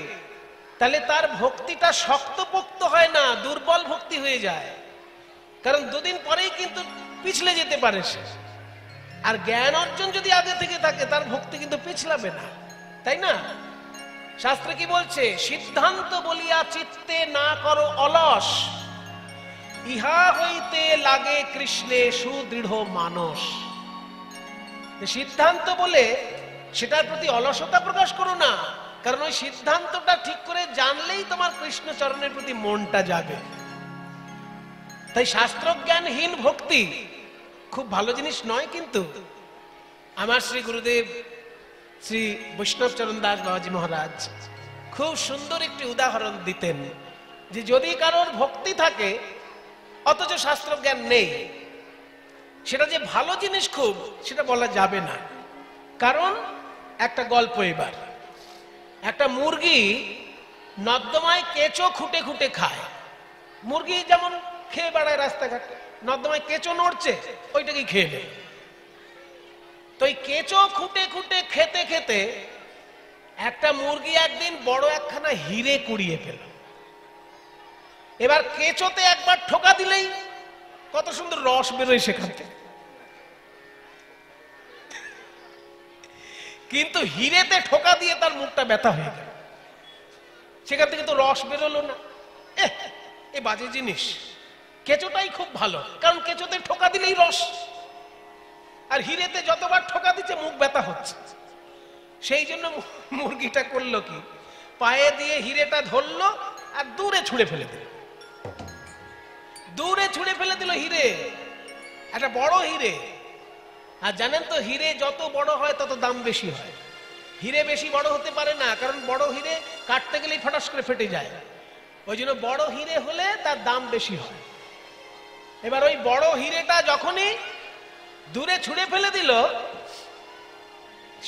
তাহলে তার ভক্তিটা শক্তপোক্ত হয় না, দুর্বল ভক্তি হয়ে যায়। কারণ দুদিন পরেই কিন্তু পিছলে যেতে পারে সে। আর জ্ঞান অর্জন যদি আগে থেকে থাকে, তার ভক্তি কিন্তু পিছলাবে না, তাই না? শাস্ত্রে কি বলছে, সিদ্ধান্ত বলিয়া চিত্তে না করো অলস, ইহা হইতে লাগে কৃষ্ণে সুদৃঢ় মানস। সিদ্ধান্ত বলে সেটার প্রতি অলসতা প্রকাশ করো না, কারণ ওই সিদ্ধান্তটা ঠিক করে জানলেই তোমার কৃষ্ণ চরণের প্রতি মনটা যাবে। তাই শাস্ত্রজ্ঞানহীন ভক্তি খুব ভালো জিনিস নয়। কিন্তু আমার শ্রী গুরুদেব শ্রী বৈষ্ণব চরণ দাস বাবাজি মহারাজ খুব সুন্দর একটি উদাহরণ দিতেন, যে যদি কারোর ভক্তি থাকে অথচ শাস্ত্রজ্ঞান নেই, সেটা যে ভালো জিনিস খুব, সেটা বলা যাবে না। কারণ একটা গল্প, এবার একটা মুরগি নর্দমায় কেঁচো খুঁটে খুঁটে খায়, মুরগি যেমন খেয়ে বেড়ায় রাস্তাঘাটে, নর্দমায় কেঁচো নড়ছে, ওইটাকে খেয়ে নেয়। তো এই কেঁচো খুঁটে খুঁটে খেতে খেতে একটা মুরগি একদিন বড় একখানা হিরে কুড়িয়ে পেল। এবার কেঁচোতে একবার ঠোকা দিলেই কত সুন্দর রস বেরোয় সেখান থেকে, কিন্তু হিরেতে ঠোকা দিয়ে তার মুখটা ব্যথা হয়ে গেল, সেখান থেকে তো রস বেরোলো না। এ বাজে জিনিস। কেঁচোটাই খুব ভালো, কারণ কেঁচোতে ঠোকা দিলেই রস, আর হিরেতে যতবার ঠোকা দিচ্ছে মুখ ব্যথা হচ্ছে। সেই জন্য মুরগিটা করলো কি, পায়ে দিয়ে হিরেটা ধরলো আর দূরে ছুঁড়ে ফেলে দিল। দূরে ছুঁড়ে ফেলে দিল হিরে, একটা বড় হিরে। আর জানেন তো, হিরে যত বড় হয় তত দাম বেশি হয়। হিরে বেশি বড় হতে পারে না, কারণ বড় হিরে কাটতে গেলেই ফটাস করে ফেটে যায়। ওই জন্য বড় হিরে হলে তার দাম বেশি হয়। এবার ওই বড় হিরেটা যখনই দূরে ছুঁড়ে ফেলে দিল,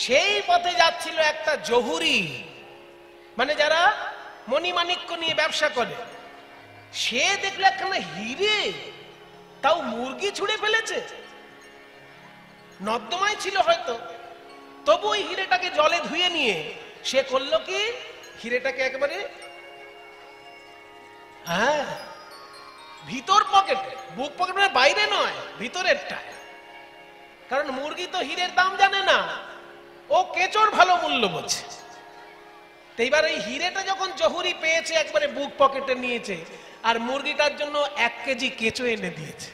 সেই পথে যাচ্ছিল একটা জহুরি, মানে যারা মণিমাণিক্য নিয়ে ব্যবসা করে, সে দেখলো একখানা হিরে, তাও মুরগি ছুঁড়ে ফেলেছে। নর্দমায় ছিল হয়তো, তবু ওই হিরেটাকে জলে ধুয়ে নিয়ে সে করলো কি, হিরেটাকে একেবারে ভিতর পকেটে, বুক পকেট মানে বাইরে নয়, ভিতরেরটা। কারণ মুরগি তো হীরের দাম জানে না, ও কেঁচোর ভালো মূল্য বোঝে। তো এইবার এই হিরেটা যখন জহুরি পেয়েছে, একবারে বুক পকেটে নিয়েছে, আর মুরগিটার জন্য 1 কেজি কেঁচো এনে দিয়েছে।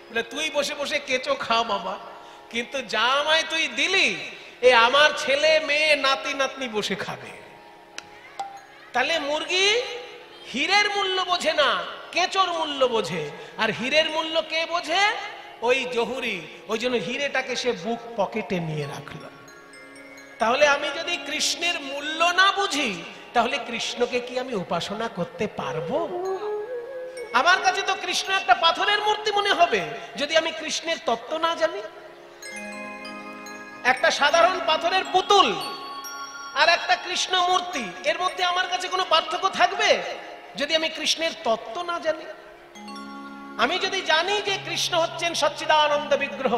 বলে, তুই বসে বসে কেঁচো খা বাবা, কিন্তু যা আমায় তুই দিলি, এ আমার ছেলে মেয়ে নাতি নাতনি বসে খাবে। তাহলে মুরগি হীরের মূল্য বোঝে না, কেঁচোর মূল্য বোঝে। আর হীরের মূল্য কে বোঝে? ওই জহুরি। ওই জন্য হীরেটাকে সে বুক পকেটে নিয়ে রাখলো। তাহলে আমি যদি কৃষ্ণের মূল্য না বুঝি, তাহলে কৃষ্ণকে কি আমি উপাসনা করতে পারবো? আমার কাছে তো কৃষ্ণ একটা পাথরের মূর্তি মনে হবে, যদি আমি কৃষ্ণের তত্ত্ব না জানি। একটা সাধারণ পাথরের পুতুল আর একটা কৃষ্ণ মূর্তি, এর মধ্যে আমার কাছে কোনো পার্থক্য থাকবে যদি আমি কৃষ্ণের তত্ত্ব না জানি? আমি যদি জানি যে কৃষ্ণ হচ্ছেন সচ্চিদানন্দ বিগ্রহ,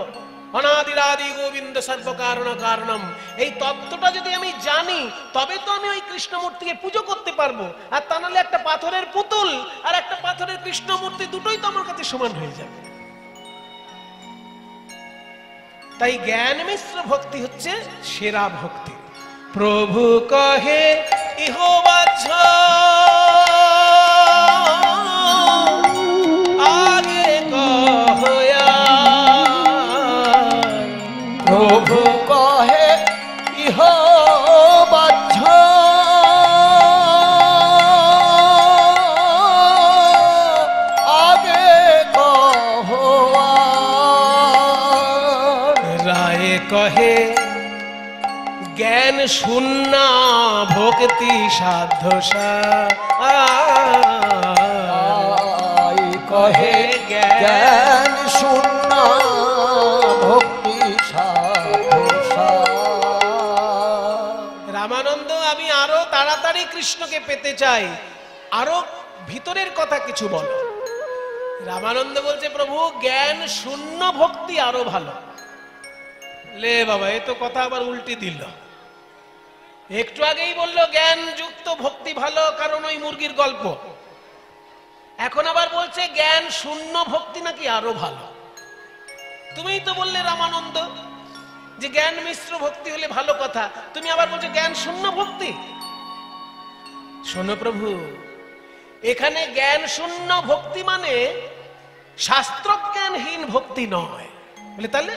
অনাদিরাদি গোবিন্দ সর্বকারণ কারণম, এই তত্ত্বটা যদি আমি জানি, তবে তো আমি ওই কৃষ্ণ মূর্তিকে পুজো করতে পারবো। আর তা নাহলে একটা পাথরের পুতুল আর একটা পাথরের কৃষ্ণ মূর্তি, দুটোই তো আমার কাছে সমান হয়ে যাবে। তাই জ্ঞান মিশ্র ভক্তি হচ্ছে সেরা ভক্তি। প্রভু কহে ইহো বাহ্য আগে কহয়া, প্রভু কহে ইহো বাহ্য আগে কহয়া, রায়ে কহে জ্ঞান শূন্য ভক্তি সাধ্য কহে জ্ঞান শূন্য ভক্তি সাধ্য। রামানন্দ, আমি আরো তাড়াতাড়ি কৃষ্ণকে পেতে চাই, আরো ভিতরের কথা কিছু বলো। রামানন্দ বলছে, প্রভু জ্ঞান শূন্য ভক্তি আরো ভালো। লে বাবা, এ তো কথা আবার উল্টি দিল। একটু আগেই বললো জ্ঞান যুক্ত ভক্তি ভালো, কারণ ওই মুরগির গল্প। এখন আবার বলছে জ্ঞান শূন্য ভক্তি নাকি আরো ভালো। তুমিই তো বললে রামানন্দ যে জ্ঞান মিশ্র ভক্তি হলে ভালো কথা, তুমি আবার বলছো জ্ঞান শূন্য ভক্তি। শোনো প্রভু, এখানে জ্ঞান শূন্য ভক্তি মানে শাস্ত্রজ্ঞানহীন ভক্তি নয়। বলে তাহলে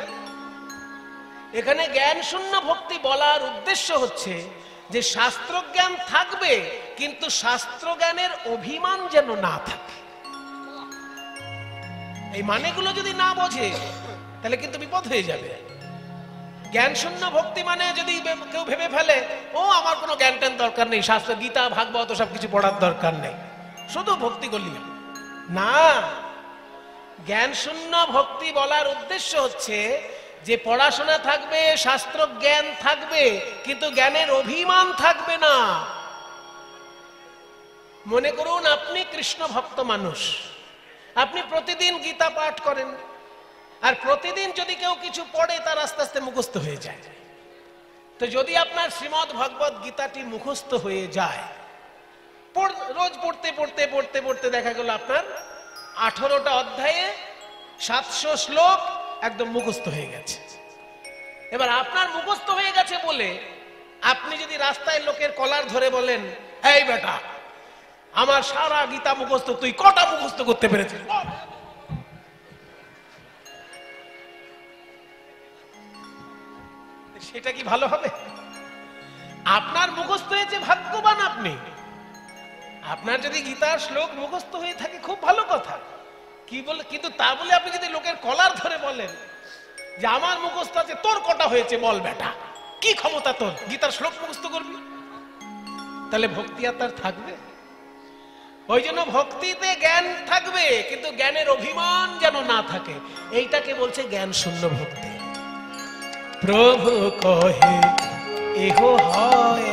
এখানে জ্ঞান শূন্য ভক্তি বলার উদ্দেশ্য হচ্ছে যে শাস্ত্রজ্ঞান থাকবে, কিন্তু শাস্ত্রজ্ঞানের অভিমান যেন না থাকে। এই মানেগুলো যদি না বোঝে, তাহলে কিন্তু বিপদ হয়ে যাবে। জ্ঞান শূন্য ভক্তি মানে যদি কেউ ভেবে ফেলে, ও আমার কোনো জ্ঞান ট্যান দরকার নেই, শাস্ত্র গীতা ভাগবত সব কিছু পড়ার দরকার নেই, শুধু ভক্তি করলি না। জ্ঞান শূন্য ভক্তি বলার উদ্দেশ্য হচ্ছে যে পড়াশোনা থাকবে, শাস্ত্র জ্ঞান থাকবে, কিন্তু জ্ঞানের অভিমান থাকবে না। মনে করুন আপনি কৃষ্ণ ভক্ত মানুষ, আপনি প্রতিদিন গীতা পাঠ করেন, আর প্রতিদিন যদি কেউ কিছু পড়ে তার আস্তে আস্তে মুখস্থ হয়ে যায়। তো যদি আপনার শ্রীমদ্ ভগবত গীতাটি মুখস্থ হয়ে যায়, রোজ পড়তে পড়তে পড়তে পড়তে দেখা গেল আপনার 18টা অধ্যায়ে 700 শ্লোক একদম মুখস্থ হয়ে গেছে। এবার আপনার মুখস্থ হয়ে গেছে বলে আপনি যদি রাস্তায় লোকের কলার ধরে বলেন, এই বেটা আমার সারা গীতা মুখস্থ, তুই কটা মুখস্থ করতে পেরেছিস? সেটা কি ভালো হবে? আপনার মুখস্থ হয়েছে, ভাগ্যবান আপনি। আপনার যদি গীতার শ্লোক মুখস্থ হয়ে থাকে খুব ভালো কথা, কি বলে, কিন্তু তা বলে আপনি যদি লোকের কলার ধরে বলেন যে আমার মুখস্থ আছে, তোর কটা হয়েছে বল বেটা, কি ক্ষমতা তোর গীতার শ্লোক মুখস্থ করবি? তাহলে ভক্তি আর তার থাকবে? ওই জন্য ভক্তিতে জ্ঞান থাকবে, কিন্তু জ্ঞানের অভিমান যেন না থাকে, এইটাকে বলছে জ্ঞান শূন্য ভক্তি। প্রভু কহে এহ হয়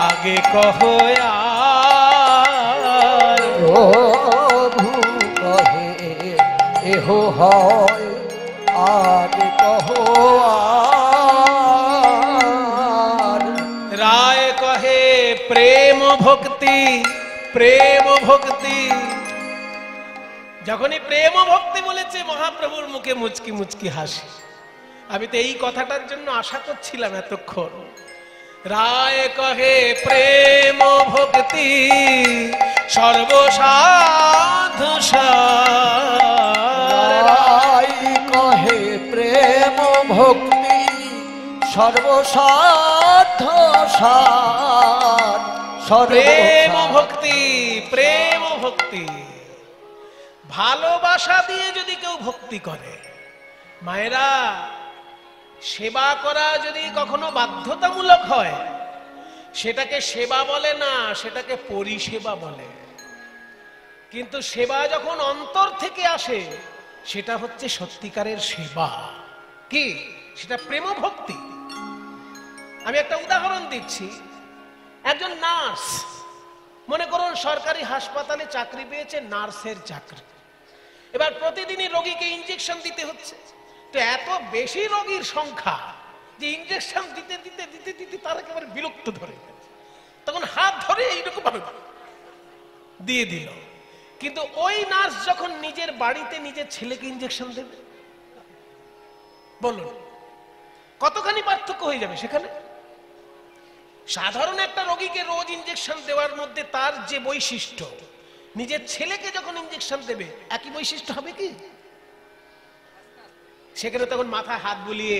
আগে কহো আর, প্রভু কহে এহ হয় আগে কহো আর, রায় কহে প্রেম ভক্তি, প্রেম ভক্তি। যখনই প্রেম ভক্তি বলেছে মহাপ্রভুর মুখে মুচকি মুচকি হাসি। আমি তো এই কথাটার জন্য আশা করছিলাম এতক্ষণ। রায় কহে প্রেম ভক্তি সর্বসাধু সার, রায় কহে প্রেম ভক্তি সর্বসাধ্য সার, প্রেম ভক্তি, প্রেম ভক্তি। ভালোবাসা দিয়ে যদি কেউ ভক্তি করে, মায়েরা, সেবা করা যদি কখনো বাধ্যতামূলক হয় সেটাকে সেবা বলে না, সেটাকে পরিষেবা বলে। কিন্তু সেবা যখন অন্তর থেকে আসে সেটা হচ্ছে সত্যিকারের সেবা। কি সেটা? প্রেম ভক্তি। আমি একটা উদাহরণ দিচ্ছি। একজন নার্স, মনে করুন সরকারি হাসপাতালে চাকরি পেয়েছে, নার্সের চাকরি। এবার প্রতিদিনই রোগীকে ইনজেকশন দিতে হচ্ছে। তো এত বেশি রোগীর সংখ্যা যে ইনজেকশন দিতে দিতে দিতে দিতে তার একেবারে বিরক্ত ধরে গেছে। তখন হাত ধরে এইরকম ভাবে দিয়ে দিল। কিন্তু ওই নার্স যখন নিজের বাড়িতে নিজের ছেলেকে ইনজেকশন দেবে, বলুন কতখানি পার্থক্য হয়ে যাবে সেখানে? সাধারণ একটা রোগীকে রোজ ইনজেকশন দেওয়ার মধ্যে তার যে বৈশিষ্ট্য, নিজের ছেলেকে যখন ইনজেকশন দেবে একই বৈশিষ্ট্য হবে কি? সেখানে তখন মাথায় হাত বুলিয়ে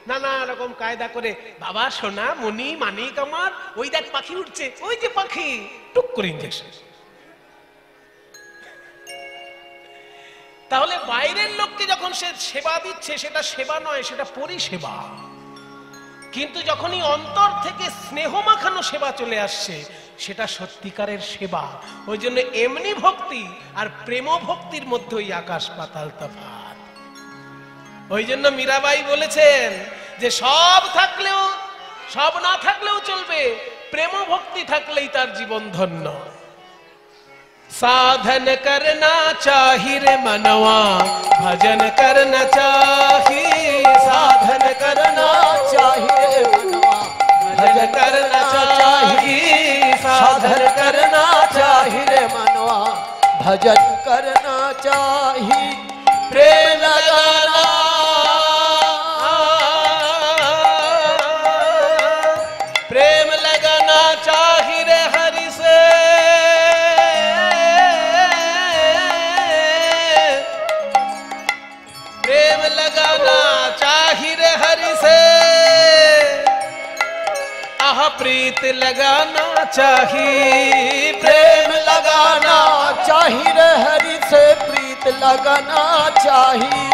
নানা রকম কায়দা করে, বাবা সোনা মনি মানিক আমার, ওই দেখ পাখি উঠছে, ওই যে পাখি, টুক করে ইনজেকশন। তাহলে বাইরের লোককে যখন সে সেবা দিচ্ছে সেটা সেবা নয়, সেটা পরিষেবা। কিন্তু যখনই অন্তর থেকে স্নেহ মাখানো সেবা চলে আসছে সেটা সত্যিকারের সেবা। ওই জন্য এমনি ভক্তি আর প্রেম ভক্তির মধ্যে ওই আকাশ পাতাল তফাৎ। ওই জন্য মীরাবাই বলেছেন যে সব থাকলেও, সব না থাকলেও চলবে, প্রেম ভক্তি থাকলেই তার জীবন ধন্য। साधन करना चाहिए रे मनवा, भजन करना चाहिए। साधन करना चाहिए मनवा, भजन करना चाहिए। साधन करना चाहिए मनवा, भजन करना चाहिए। प्रेम लगाना, प्रेम लगाना चाहिए रे हरि से। प्रेम लगाना चाहिए रे हरि से। आह प्रीत लगाना चाहिए। प्रेम लगाना चाहिए रे हरि से, प्रीत लगाना चाहिए।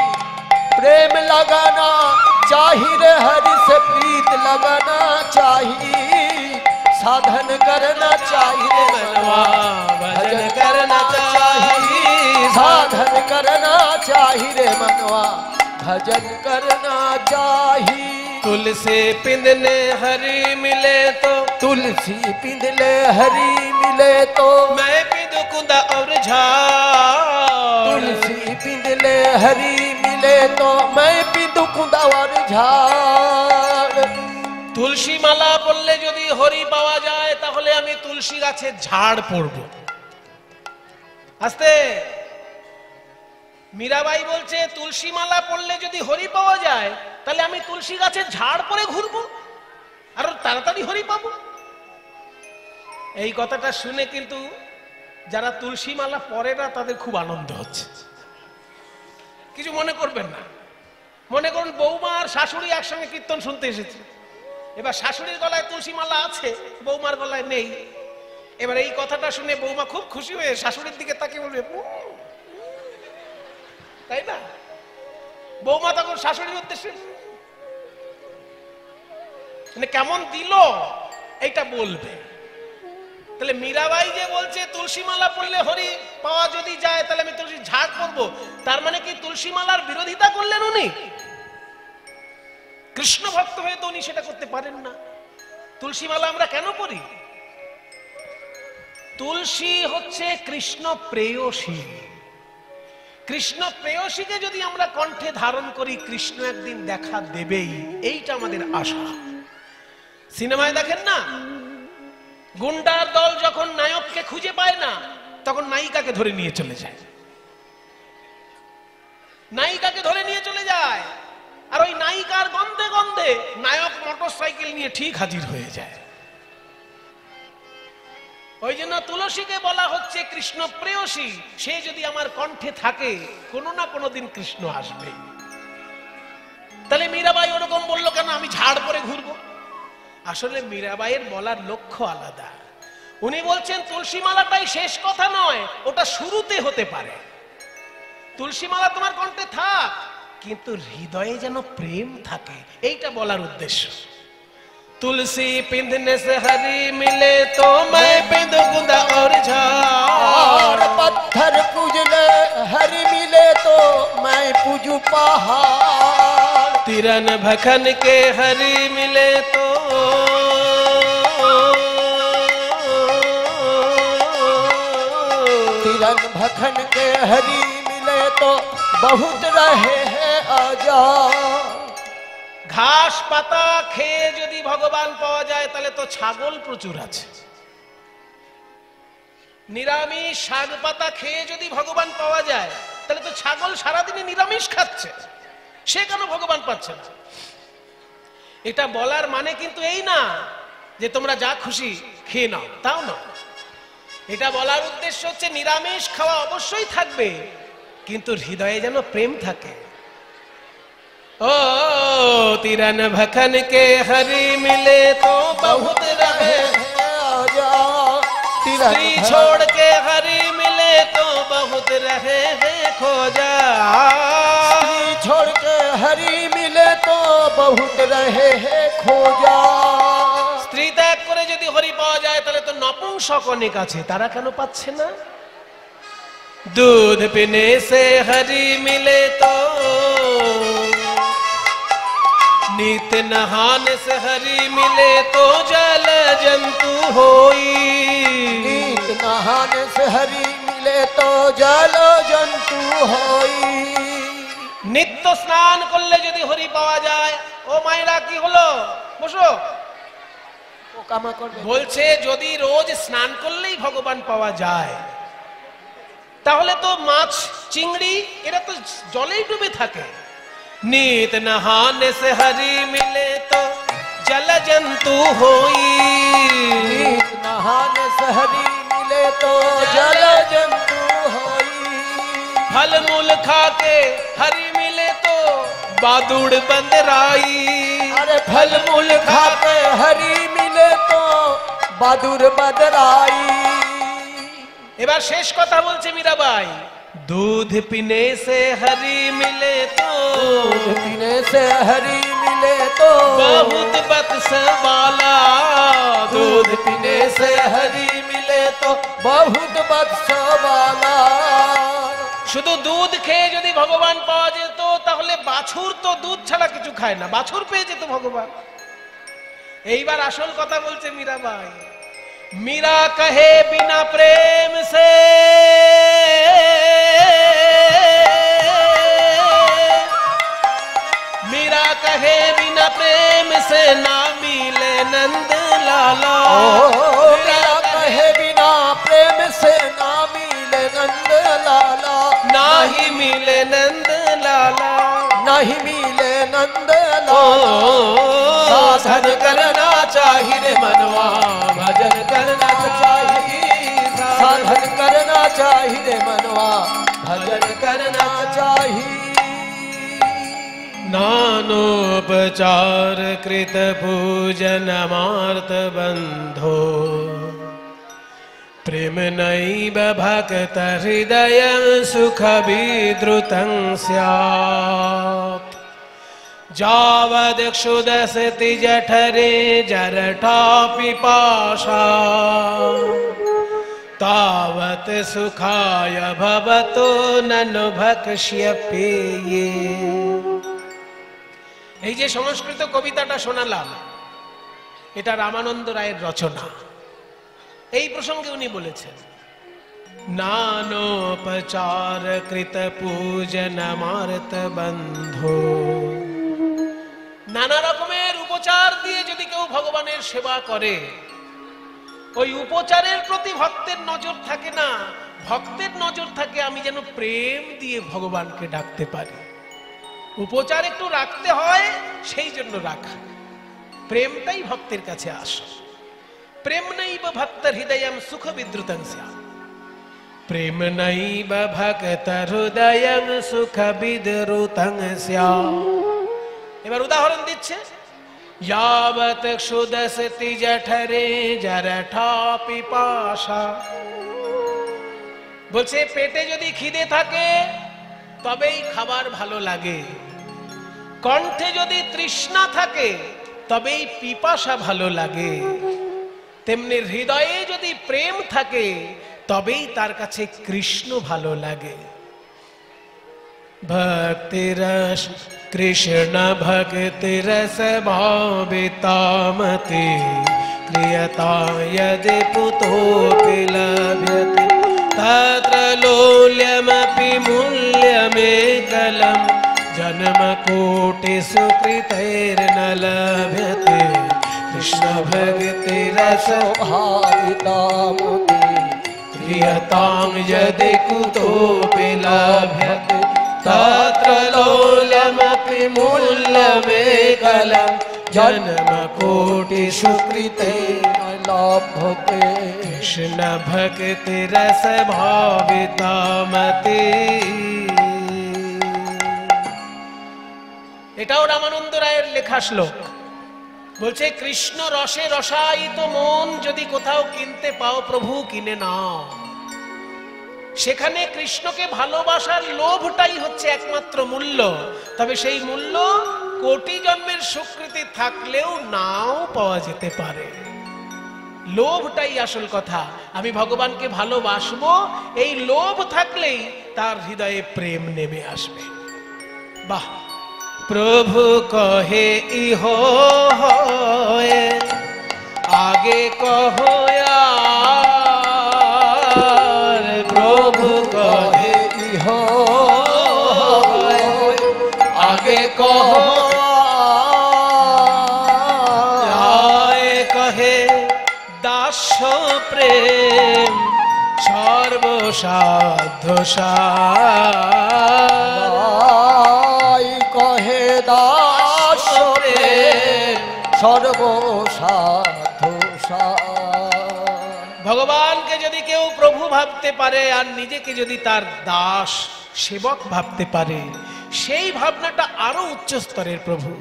प्रेम लगाना चाहिए रे हरि से, प्रीत लगाना चाहिए। साधन करना चाहिए मनवा, भजन करना चाहिए। साधन करना चाहिए रे मनवा, भजन करना चाहिए। तुलसी पिंदने हरी मिले तो, तुलसी पिंदले हरी मिले तो, मैं पिंदू कुंदा और झाड़। तुलसी पिंदले हरी मिले तो, मैं पिंदू कुंदा और झाड़। তুলসী মালা পড়লে যদি হরি পাওয়া যায় তাহলে আমি তুলসী গাছের ঝাড় পড়ব। আস্তে, মীরাবাই বলছে তুলসী মালা পড়লে যদি হরি পাওয়া যায় তাহলে আমি তুলসী গাছের ঝাড় পরে ঘুরবো আর তাড়াতাড়ি হরি পাবো। এই কথাটা শুনে কিন্তু যারা তুলসী মালা পরে না তাদের খুব আনন্দ হচ্ছে। কিছু মনে করবেন না, মনে করুন বৌমা আর শাশুড়ি একসঙ্গে কীর্তন শুনতে এসেছে। এবার শাশুড়ির গলায় তুলসী মালা আছে, বৌমার গলায় নেই। এবার এই কথাটা শুনে বৌমা খুব খুশি হয়ে শাশুড়ির দিকে তাকিয়ে বলবে, তাই না? বৌমা তখন শাশুড়ির উদ্দেশ্যে মানে কেমন দিল এইটা বলবে। তাহলে মীরাবাই যে বলছে তুলসী মালা পড়লে হরি পাওয়া যদি যায় তাহলে আমি তুলসী ঝাড় করবো, তার মানে কি তুলসী মালার বিরোধিতা করলেন উনি? কৃষ্ণ ভক্ত হয়ে তো উনি সেটা করতে পারেন না। তুলসী মালা আমরা কেন পড়ি? তুলসী হচ্ছে কৃষ্ণ প্রেয়সী। কৃষ্ণ প্রেয়সীকে যদি আমরা কণ্ঠে ধারণ করি কৃষ্ণ একদিন দেখা দেবেই, এইটা আমাদের আশা। সিনেমায় দেখেন না, গুন্ডার দল যখন নায়ককে খুঁজে পায় না তখন নায়িকাকে ধরে নিয়ে চলে যায়, নায়িকাকে ধরে নিয়ে চলে যায়, আর ওই নায়িকার গন্ধে গন্ধে নায়ক মোটরসাইকেল নিয়ে ঠিক হাজির হয়ে যায়। ওই জন্য তুলসীকে বলা হচ্ছে কৃষ্ণ প্রেয়সী। সে যদি আমার কণ্ঠে থাকে কোনো না কোনো দিন কৃষ্ণ আসবে। তাহলে মীরাবাই ওরকম বললো কেন আমি ঝাড় পরে ঘুরবো? আসলে মীরাবাইয়ের বলার লক্ষ্য আলাদা। উনি বলছেন তুলসী মালাটাই শেষ কথা নয়, ওটা শুরুতে হতে পারে। তুলসী মালা তোমার কণ্ঠে থাক, কিন্তু হৃদয়ে যেন প্রেম থাকে, এইটা বলার উদ্দেশ্য। तुलसी पिंधने से हरी मिले तो मैं पिंदू गुंदा और झाड़। पत्थर पूजले हरी मिले तो मैं पूजू पहाड़। तिरन भखन के हरी मिले तो, तिरन भखन के हरी मिले तो बहुत रहे हैं आजाद। ঘাস পাতা খেয়ে যদি ভগবান পাওয়া যায় তাহলে তো ছাগল প্রচুর আছে। নিরামিষ শাক পাতা খেয়ে যদি ভগবান পাওয়া যায় তাহলে তো ছাগল সারাদিনে নিরামিষ খাচ্ছে, সে কেন ভগবান পাচ্ছে না? এটা বলার মানে কিন্তু এই না যে তোমরা যা খুশি খেয়ে নাও, তাও না। এটা বলার উদ্দেশ্য হচ্ছে নিরামিষ খাওয়া অবশ্যই থাকবে, কিন্তু হৃদয়ে যেন প্রেম থাকে। ओ तिरन भखन के हरी मिले तो बहुत रहे आजाद। स्त्री छोड़ के हरी मिले तो बहुत रहे हैं खोजा। स्त्री छोड़ के हरी मिले तो बहुत रहे हैं खोजा। স্ত্রী ত্যাগ করে যদি হরি পাওয়া যায় তাহলে তো নপুংসক অনেক আছে, তারা কেন পাচ্ছে না? दूध पीने से हरी मिले तो, नित नहाने से हरी मिले तो जल जंतु होई। नित नहाने से हरी मिले तो जल जंतु होई। नित्य स्नान করলে যদি হরি পাওয়া যায়, ও মায়েরা কি হলো, বসো। বলছে যদি রোজ স্নান করলেই ভগবান পাওয়া যায় তাহলে তো মাছ চিংড়ি এরা তো জলেই ডুবে থাকে। नित नहाने से हरी मिले तो जल जंतु होई। नित नहाने से हरी मिले तो जल जंतु होई। फल मूल खा के हरी मिले तो बादुड़ बंदराई। अरे फल मूल खा के हरी मिले तो बादुड़ बंदराई। এবার শেষ কথা বলছে মীরাবাই, दूध पीने से हरी मिले तो, दूध पीने से हरी मिले तो बहुत बत्स वाला। दूध पीने से हरी मिले तो बहुत बत्स वाला। শুধু দুধ খেয়ে যদি ভগবান পাওয়া যেত তাহলে বাছুর তো দুধ ছাড়া কিছু খায় না, বাছুর পেয়ে যেত ভগবান। এইবার আসল কথা বলছে মীরাবাই। मीरा कहे बिना प्रेम से मीरा कहे बिना प्रेम से ना मिले नंद लाला। मीरा कहे बिना प्रेम से ना मिले नंद लाला। ना ही मिले नंद लाला, नहीं मिले नंद लाला। साधन करना चाहिए मनवा, भजन करना चाहिए। साधन करना चाहिए मनवा, भजन करना चाहिए। नानोपचार कृत पूजन मार्त बंधो प्रेम नैव भक्त हृदय सुख विद्रुतं स्यात्। जावद् क्षुदस्ति जठरे जरठा पिपासा तावत् सुखाय भवतो ननु भक्ष्यपेये। এই যে সংস্কৃত কবিতাটা শোনালাম, এটা রামানন্দ রায়ের রচনা। এই প্রসঙ্গে উনি বলেছেন, নানোপচার কৃত পূজন মার্ত বন্ধু। নানা রকমের উপচার দিয়ে যদি কেউ ভগবানের সেবা করে, ওই উপচারের প্রতি ভক্তের নজর থাকে না, ভক্তের নজর থাকে আমি যেন প্রেম দিয়ে ভগবানকে ডাকতে পারি। উপচার একটু রাখতে হয়, সেই জন্য রাখা। প্রেমটাই ভক্তের কাছে আসে। প্রেম নৈব ভক্ত হৃদয়ম সুখ বিদ্রুতং স্যাৎ। প্রেম নৈব ভক্ত হৃদয়ম সুখ বিদ্রুতং স্যাৎ। এবার উদাহরণ দিচ্ছে, यावत् क्षुदस्ति जठरे जरठा पिपासा। বলছে পেটে যদি খিদে থাকে তবেই খাবার ভালো লাগে, কণ্ঠে যদি তৃষ্ণা থাকে তবেই পিপাসা ভালো লাগে, তেমনি হৃদয়ে যদি প্রেম থাকে তবেই তার কাছে কৃষ্ণ ভালো লাগে। भक्तिरस कृष्ण भक्तिरस भावितामति क्रियता यदि पुतोऽपि लभ्यते तत्र लोल्यमपि मूल्यमेकलं जन्मकोटिषु कृतैर्न लभ्यते। कृष्ण भक्तिरस भावितामति क्रियतां यदि कुतोऽपि लभ्यते तत्र लोल्यमपि मूल्यमेकलं जन्मकोटिषु कृतैर्न लभ्यते। कृष्ण भक्तिरस भावितामति। এটাও রামানন্দ রায়ের লেখা শ্লোক। বলছে কৃষ্ণ রসে রসায়িত মন যদি কোথাও কিনতে পাও প্রভু কিনে নাও। সেখানে কৃষ্ণকে ভালোবাসার লোভটাই হচ্ছে একমাত্র মূল্য। তবে সেই মূল্য কোটি জন্মের স্বীকৃতি থাকলেও নাও পাওয়া যেতে পারে। লোভটাই আসল কথা। আমি ভগবানকে ভালোবাসবো, এই লোভ থাকলেই তার হৃদয়ে প্রেম নেমে আসবে। বাহ। প্রভু কহে ইহো হয় আগে কহো আর। প্রভু কহে ইহো আগে কহো আয় কহে দাস্য প্রেম সর্বসাধ্য সার। কহে দাস প্রেম সর্বসাধ্য সার। ভগবানকে যদি কেউ প্রভু ভাবতে পারে আর নিজেকে যদি তার দাস সেবক ভাবতে পারে, সেই ভাবনাটা আরো উচ্চ স্তরের প্রভু।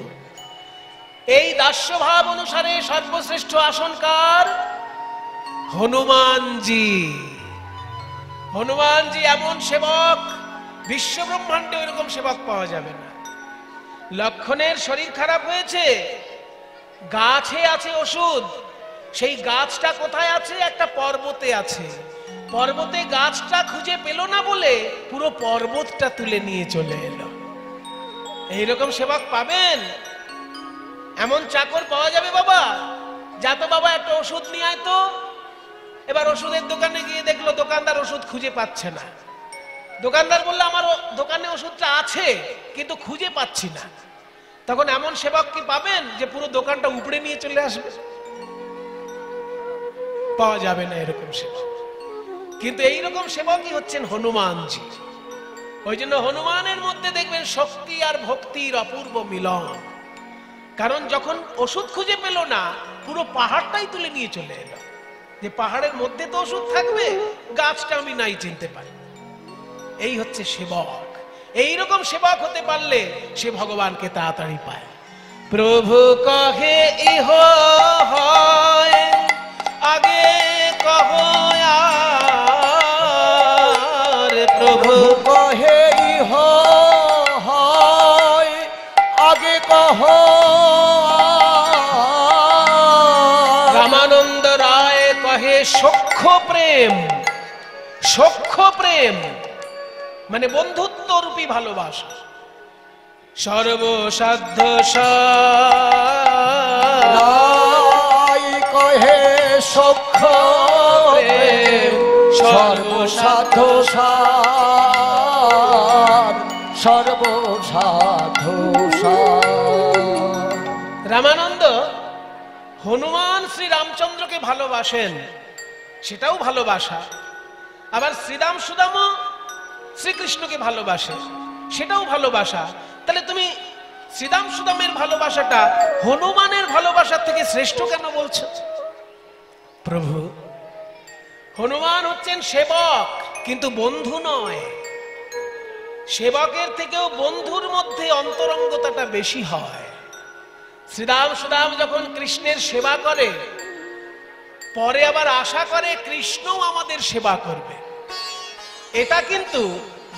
এই দাস্য ভাব অনুসারে সর্বশ্রেষ্ঠ আসনকার হনুমানজি। হনুমানজি এমন সেবক, বিশ্ব ব্রহ্মাণ্ডে ওইরকম সেবক পাওয়া যাবে না। লক্ষণের শরীর খারাপ হয়েছে, গাছে আছে ওষুধ, সেই গাছটা কোথায় আছে? একটা পর্বতে আছে। পর্বতে গাছটা খুঁজে পেল না বলে পুরো পর্বতটা তুলে নিয়ে চলে এলো। এইরকম সেবক পাবেন? এমন চাকর পাওয়া যাবে বাবা? যা তো বাবা একটা ওষুধ নিয়ে আয় তো। এবার ওষুধের দোকানে গিয়ে দেখলো দোকানদার ওষুধ খুঁজে পাচ্ছে না। দোকানদার বললো আমার দোকানে ওষুধটা আছে কিন্তু খুঁজে পাচ্ছি না। তখন এমন সেবক কি পাবেন যে পুরো দোকানটা উপড়ে নিয়ে চলে আসবে? পাওয়া যাবে না এরকম সেবক। কিন্তু এইরকম সেবকই হচ্ছেন হনুমানজি। ওই জন্য হনুমানের মধ্যে দেখবেন শক্তি আর ভক্তির অপূর্ব মিলন। কারণ যখন ওষুধ খুঁজে পেল না, পুরো পাহাড়টাই তুলে নিয়ে চলে এলো, যে পাহাড়ের মধ্যে তো ওষুধ থাকবে, গাছটা আমি নাই চিনতে পারি। এই হচ্ছে সেবক। এইরকম সেবক হতে পারলে সে ভগবানকে তাড়াতাড়ি পায়। প্রভু কহে ইহ হয় আগে কহ আর, প্রভু কহে ইহ হয় আগে কহ। রামানন্দ রায় কহে সখ্য প্রেম। সখ্য প্রেম মানে বন্ধুত্ব রূপী ভালোবাসা। সর্বসাধ্য রাই কহে সখ্য প্রেম সর্বসাধ্য সার সর্বসাধ্য সার। রামানন্দ হনুমান শ্রী রামচন্দ্রকে ভালোবাসেন, সেটাও ভালোবাসা। আবার শ্রীরাম সুদামও শ্রীকৃষ্ণকে ভালোবাসে, সেটাও ভালোবাসা। তাহলে তুমি শ্রীরাম সুদামের ভালোবাসাটা হনুমানের ভালোবাসার থেকে শ্রেষ্ঠ কেন বলছো? প্রভু, হনুমান হচ্ছেন সেবক কিন্তু বন্ধু নয়। সেবকের থেকেও বন্ধুর মধ্যে অন্তরঙ্গতাটা বেশি হয়। শ্রীরাম সুদাম যখন কৃষ্ণের সেবা করে, পরে আবার আশা করে কৃষ্ণও আমাদের সেবা করবে। এটা কিন্তু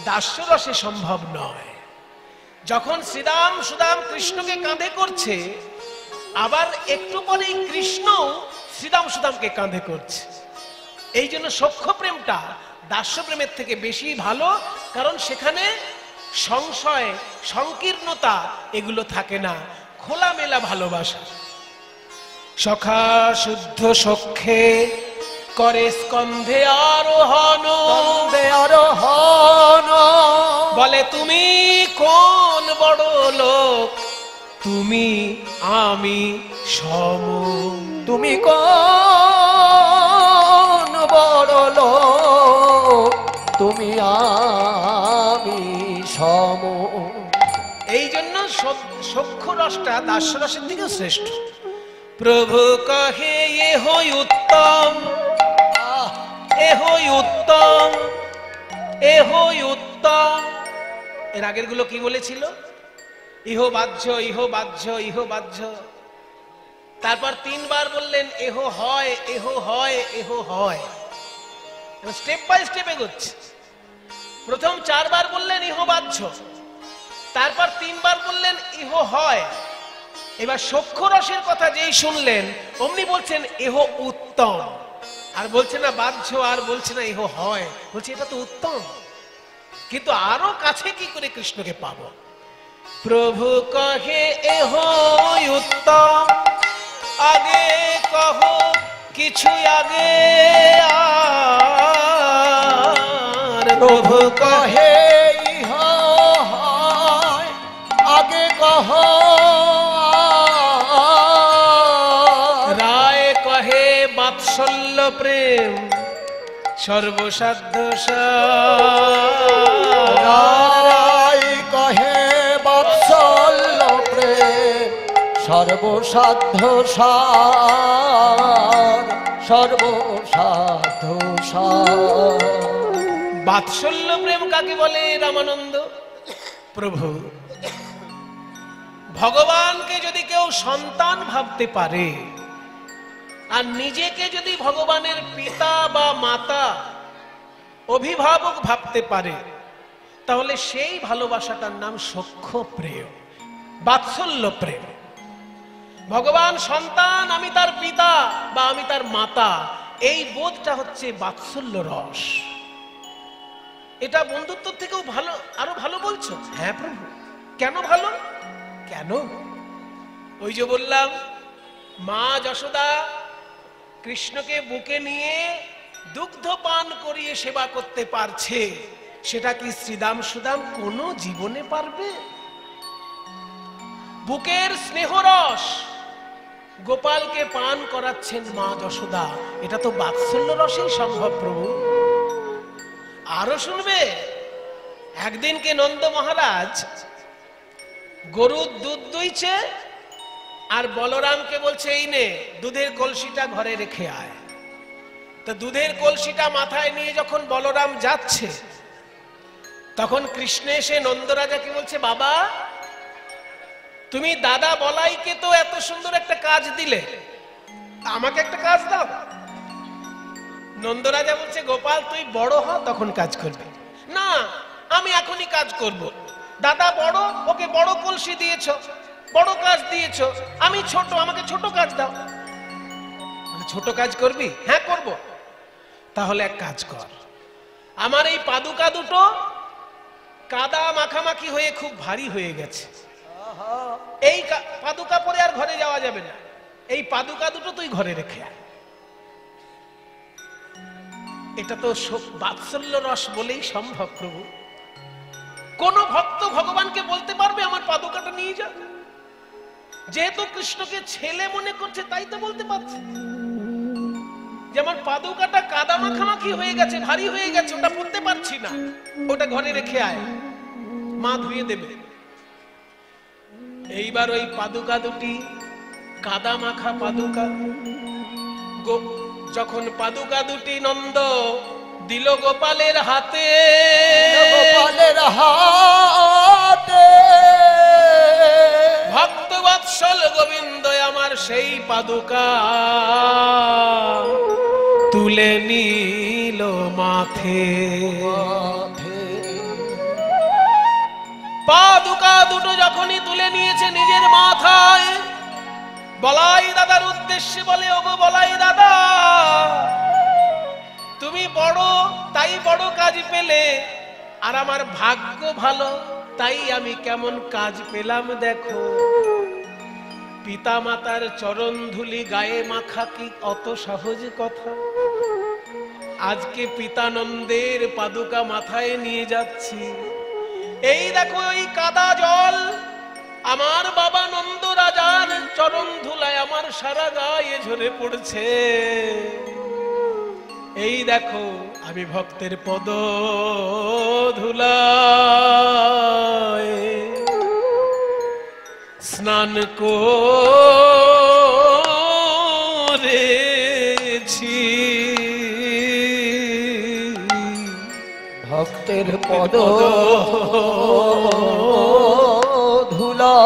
দাস্যরসে সম্ভব নয়। যখন শ্রীরাম সুদাম কৃষ্ণকে কাঁধে করছে, আবার একটু পরেই কৃষ্ণ শ্রীরাম সুদামকে কাঁধে করছে। এই জন্য সখ্য প্রেমটা দাস্য প্রেমের থেকে বেশি ভালো, কারণ সেখানে সংশয় সংকীর্ণতা এগুলো থাকে না, খোলামেলা ভালোবাসা। সখা শুদ্ধ সখ্যে করে স্কন্ধে আরোহণ। বলে তুমি কোন বড় লোক, তুমি আমি সম। তুমি কোন বড় লোক, তুমি আমি সম। এই জন্য সখ্য রসটা দাস্য রসের দিকেও শ্রেষ্ঠ। প্রভু কহে এ হই উত্তম, এ হই উত্তম, এ হই উত্তম। এর আগের গুলো কি বলেছিল? ইহ বাহ্য, ইহ বাহ্য, ইহ বাহ্য। তারপর তিনবার বললেন এহ হয়, এহ হয়, এহ হয়। স্টেপ বাই স্টেপ এগোচ্ছে। প্রথম চারবার বললেন ইহ বাহ্য, তারপর তিনবার বললেন ইহ হয়। এবার সখ্য রসের কথা যেই শুনলেন অমনি বলছেন এহ উত্তম। আর বলছে না বাহ্য, আর বলছে না এহ হয়, বলছে এটা তো উত্তম। কিন্তু আরো কাছে কি করে কৃষ্ণকে পাবো? প্রভু কহে এহ উত্তম, আগে কহ কিছু আগে আর। প্রভু কহে ইহ হয় আগে কহ। রায় কহে বাৎসল্য প্রেম সর্বসাধ্য রায় কহে বাৎসল্য প্রেম সর্বসাধ্য সার সর্বসাধ্য সার। বাৎসল্য প্রেম কাকে বলে রামানন্দ? প্রভু, ভগবানকে যদি কেউ সন্তান ভাবতে পারে আর নিজেকে যদি ভগবানের পিতা বা মাতা অভিভাবক ভাবতে পারে, তাহলে সেই ভালোবাসাটার নাম সখ্য প্রেম, বাৎসল্য প্রেম। ভগবান সন্তান, আমি তার পিতা বা আমি তার মাতা, এই বোধটা হচ্ছে বাৎসল্য রস। এটা বন্ধুত্ব থেকেও ভালো, আরো ভালো বলছো? হ্যাঁ প্রভু, কেন ভালো? কেন? ওই যে বললাম, মা যশোদা কৃষ্ণকে বুকে নিয়ে দুগ্ধ পান করিয়ে সেবা করতে পারছে, সেটা কি শ্রীদাম সুদাম কোনো জীবনে পারবে? বুকের স্নেহরস গোপালকে পান করাচ্ছেন মা যশোদা, এটা তো বাৎসল্য রসেই সম্ভব প্রভু। আরো শুনবে, একদিনকে নন্দ মহারাজ গরুর দুধ দুইছে আর বলরামকে বলছে, এই নে দুধের কলসিটা ঘরে রেখে আয়। তো দুধের কলসিটা মাথায় নিয়ে যখন বলরাম যাচ্ছে, তখন কৃষ্ণ এসে নন্দরাজাকে বলছে, বাবা তুমি দাদা বলাইকে তো এত সুন্দর একটা কাজ দিলে, আমাকে একটা কাজ দাও। নন্দরাজা বলছে, গোপাল তুই বড় হ, তখন কাজ করবে। না, আমি এখনই কাজ করব। দাদা বড়, ওকে বড় কলসি দিয়েছ, বড় কাজ দিয়েছ, আমি ছোট, আমাকে ছোট কাজ দাও। ছোট কাজ করবি? হ্যাঁ করব। তাহলে এক কাজ কর, আমার এই পাদুকা দুটো কাদা মাখামাখি হয়ে খুব ভারী হয়ে গেছে, এই পাদুকা পরে আর ঘরে যাওয়া যাবে না, এই পাদুকা দুটো তুই ঘরে রেখে আয়। এটা তো বাৎসল্য রস বলেই সম্ভব প্রভু। কোন ভক্ত ভগবানকে বলতে পারবে আমার পাদুকাটা নিয়ে যা? যেহেতু কৃষ্ণকে ছেলে মনে করছে তাই তো বলতে পারছে। যেমন পাদুকাটা কাদা মাখামাখি হয়ে গেছে, ভারী হয়ে গেছে, ওটা পড়তে পারছি না, ওটা ঘরে রেখে আয়, মা ধুয়ে দেবে। এইবার ওই পাদুকা দুটি, কাদা মাখা পাদুকা, যখন পাদুকা দুটি নন্দ দিল গোপালের হাতে, গোপালের হাতে ভক্ত বৎসল গোবিন্দ আমার সেই পাদুকা তুলে নিল মাথে। পাদুকা দুটো যখনই তুলে নিয়েছে নিজের মাথায়, বলাই দাদার উদ্দেশ্যে বলে, ওগো বলাই দাদা তুমি বড়, তাই বড় কাজ পেলে, আর আমার ভাগ্য ভালো, তাই আমি কেমন কাজ পেলাম দেখো। পিতা মাতার চরণ ধুলি গায়ে মাখা কি অত সহজ কথা? আজকে পিতানন্দের পাদুকা মাথায় নিয়ে যাচ্ছি, এই দেখো ওই কাদা জল আমার বাবা নন্দ রাজার চরণ ধুলায় আমার সারা গায়ে ঝরে পড়ছে। এই দেখো আমি ভক্তের পদ ধুলায় স্নান করেছি, ভক্তের পদ ধুলা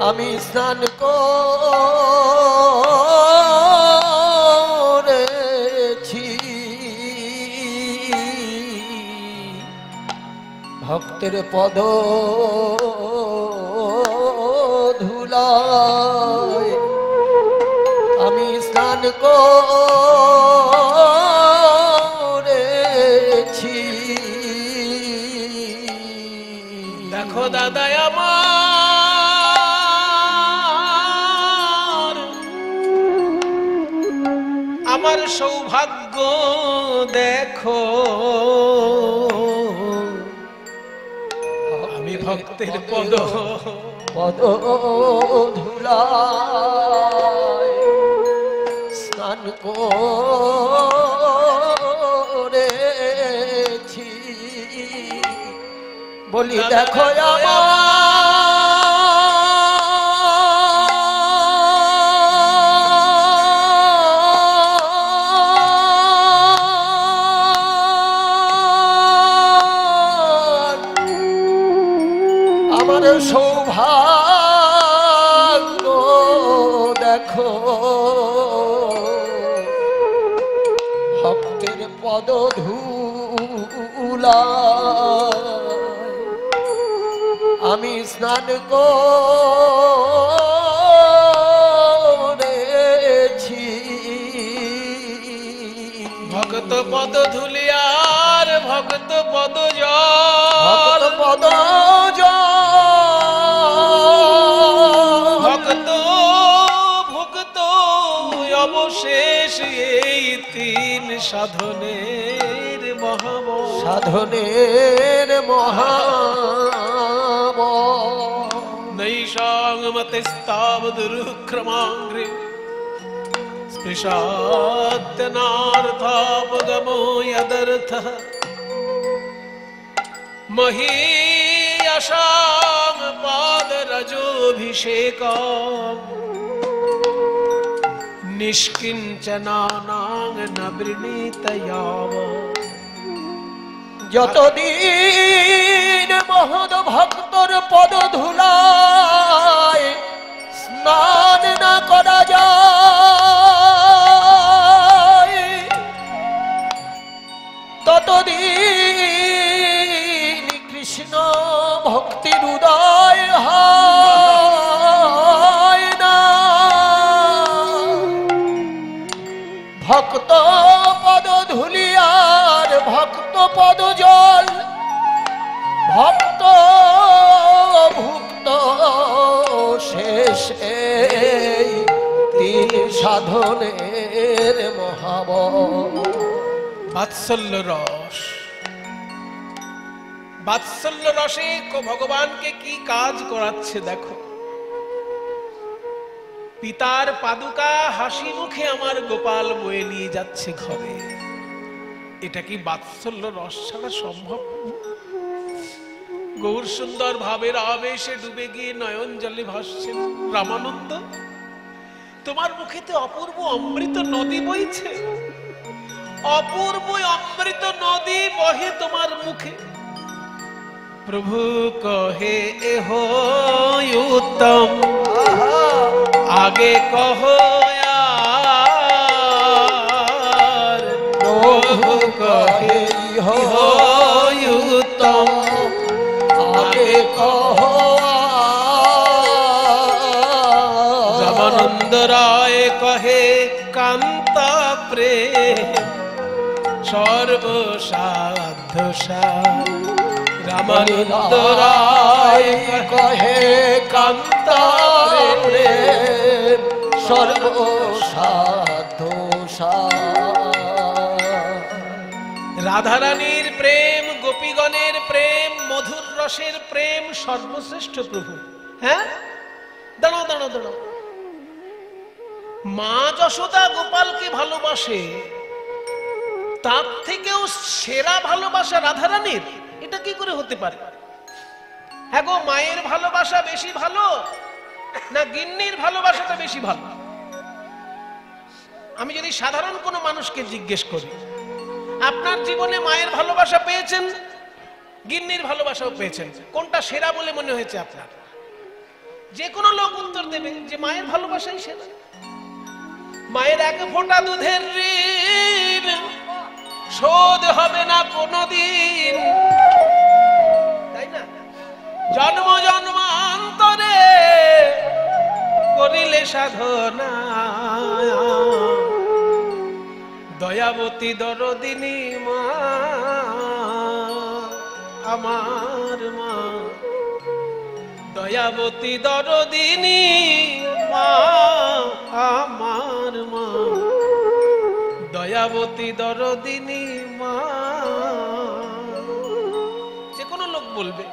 আমি স্নান করেছি। ভক্তের পদ ধুলায় আমি স্নান করেছি। দেখো দাদা আমার সৌভাগ্য দেখো, আমি ভক্তের পদ ধুলায় স্নান করেছি। বলি দেখো আমার সৌভাগ্য দেখো, ভক্তের পদ ধুলায় আমি স্নান করেছি। ভক্ত পদ ধুলিয়ার ভক্ত পদ ভক্ত পদ ভক্ত ভুক্ত অবশেষ এই তিন সাধনের মহাবল সাধনের মহাবল নৈষাং মতিস্তাবদুরুক্রমাঙ্ঘ্রে স্পৃশাত্যনার্থাপগমো যদর্থঃ মহীয়সাং পাদরজোভিষেকং নিষ্কিঞ্চনানাং ন বৃণীত यावत्। যতদিন মহৎ ভক্তর পদ ধুলায় স্নান না করা যায়, ততদিন কৃষ্ণ ভক্তির উদয় হয় না। ভক্ত পদ ধুলিয়ার ভক্ত পদ জল ভক্ত ভুক্ত শেষ এই তিন সাধনের মহাবল। বাৎসল্য রস, বাৎসল্য রসে ভগবানকে কি কাজ করাচ্ছে দেখো। পিতার পাদুকা হাসি মুখে আমার গোপাল বয়ে নিয়ে যাচ্ছে ঘরে। এটা কি বাৎসল্য রস ছাড়া সম্ভব? গৌর সুন্দর ভাবের আবেশে ডুবে গিয়ে নয়ন জলে ভাসছেন রামানন্দ। তোমার মুখেতে অপূর্ব অমৃত নদী বইছে, অপূর্ব অমৃত নদী বহে তোমার মুখে। প্রভু কহে এহ উত্তম আগে কহো আর, প্রভু কহে ইহ উত্তম আগে কহো আর। রামানন্দ রায় কহে কান্তা প্রেম সর্বসাধ্য সার। রামানন্দ রায় কহে কান্তা প্রেম সর্বসাধ্য সার। রাধারানীর প্রেম, গোপীগণের প্রেম, মধুর রসের প্রেম সর্বশ্রেষ্ঠ প্রভু। হ্যাঁ, দাঁড়াও দাঁড়াও দাঁড়াও। মা যশোদা গোপালকে ভালোবাসে, তার থেকেও সেরা ভালোবাসা রাধারানীর? এটা কি করে হতে পারে? হ্যাঁ গো, মায়ের ভালোবাসা বেশি ভালো না গিন্নির ভালোবাসাটা বেশি ভালো? আমি যদি সাধারণ কোনো মানুষকে জিজ্ঞেস করি, আপনার জীবনে মায়ের ভালোবাসা পেয়েছেন, গিন্নির ভালোবাসাও পেয়েছেন, কোনটা সেরা বলে মনে হয়েছে আপনার? যে কোনো লোক উত্তর দেবে যে মায়ের ভালোবাসাই সেরা। মায়ের এক ফোঁটা দুধের ঋণ শোধ হবে না কোনদিন, তাই না? জন্ম জন্মান্তরে করিলে সাধনা, দয়াবতী দরদিনী মা আমার মা, দয়াবতী দরদিনী মা আমার মা, দয়াবতী দরদিনী মা। যে কোনো লোক বলবে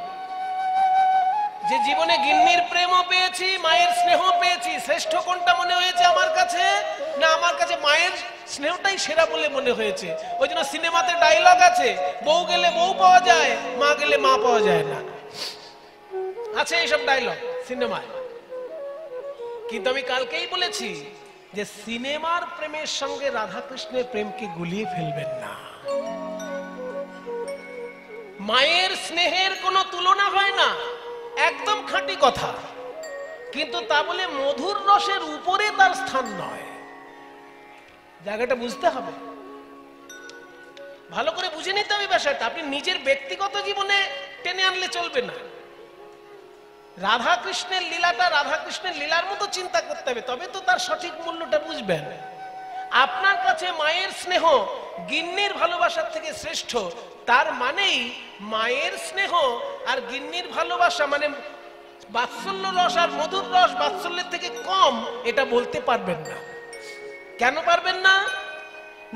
যে জীবনে গিন্নির প্রেমও পেয়েছি, মায়ের স্নেহ পেয়েছি, শ্রেষ্ঠ কোনটা মনে হয়েছে আমার কাছে? না, আমার কাছে মায়ের স্নেহটাই সেরা বলে মনে হয়েছে। ওই জন্য সিনেমাতে ডায়লগ আছে, বউ গেলে বউ পাওয়া যায়, মা গেলে মা পাওয়া যায় না। আছে এইসব ডায়লগ সিনেমায়। কিন্তু আমি কালকেই বলেছি যে সিনেমার প্রেমের সঙ্গে রাধা কৃষ্ণের প্রেমকে গুলিয়ে ফেলবেন না। মায়ের স্নেহের কোনো তুলনা হয় না, একদম খাঁটি কথা। কিন্তু তা বলে মধুর রসের উপরে তার স্থান নয়। জায়গাটা বুঝতে হবে, ভালো করে বুঝে নিতে হবে বিষয়টা। আপনি নিজের ব্যক্তিগত জীবনে টেনে আনলে চলবে না। রাধা কৃষ্ণের লীলাটা রাধা কৃষ্ণের লীলার মতো চিন্তা করতে হবে, তবে তো তার সঠিক মূল্যটা বুঝবেন। আপনার কাছে মায়ের স্নেহ গিন্নির ভালোবাসার থেকে শ্রেষ্ঠ, তার মানেই মায়ের স্নেহ আর গিন্নির ভালোবাসা মানে বাৎসল্য রস আর মধুর রস বাৎসল্যের থেকে কম, এটা বলতে পারবেন না। কেন পারবেন না?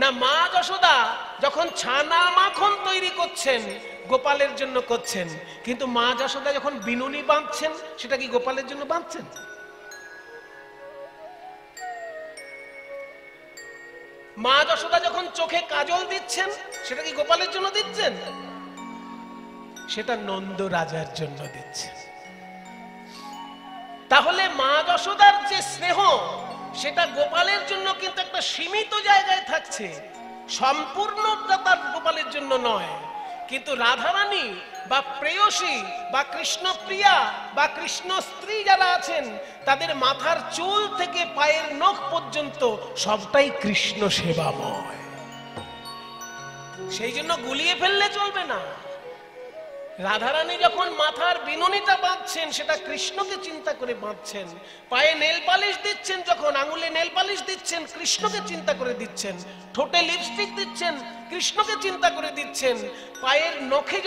না, মা যশোদা যখন ছানা মাখন তৈরি করছেন গোপালের জন্য করছেন, কিন্তু মা যশোদা যখন বিনুনি বাঁধছেন সেটা কি গোপালের জন্য বাঁধছেন? মা যশোদা যখন চোখে কাজল দিচ্ছেন সেটা কি গোপালের জন্য দিচ্ছেন? সেটা নন্দ রাজার জন্য দিচ্ছেন। তাহলে মা যশোদার যে স্নেহ সেটা গোপালের জন্য কিন্তু একটা সীমিত জায়গায় থাকছে, সম্পূর্ণটা তার গোপালের জন্য নয়। কিন্তু রাধারানী বা প্রেয়সী বা কৃষ্ণপ্রিয়া বা কৃষ্ণ স্ত্রী যারা আছেন তাদের মাথার চুল থেকে পায়ের নখ পর্যন্ত সবটাই কৃষ্ণ সেবাময়। সেই জন্য গুলিয়ে ফেললে চলবে না। রাধারানী যখন মাথার বিনুনিটা বাঁধছেন সেটা কৃষ্ণকে চিন্তা করে বাঁধছেন, পায়ে নেল পালিশ দিচ্ছেন, যখন আঙুলে নেল পালিশ দিচ্ছেন কৃষ্ণকে চিন্তা করে দিচ্ছেন, ঠোঁটে লিপস্টিক দিচ্ছেন কৃষ্ণকে চিন্তা করে দিচ্ছেন, পায়ের নখে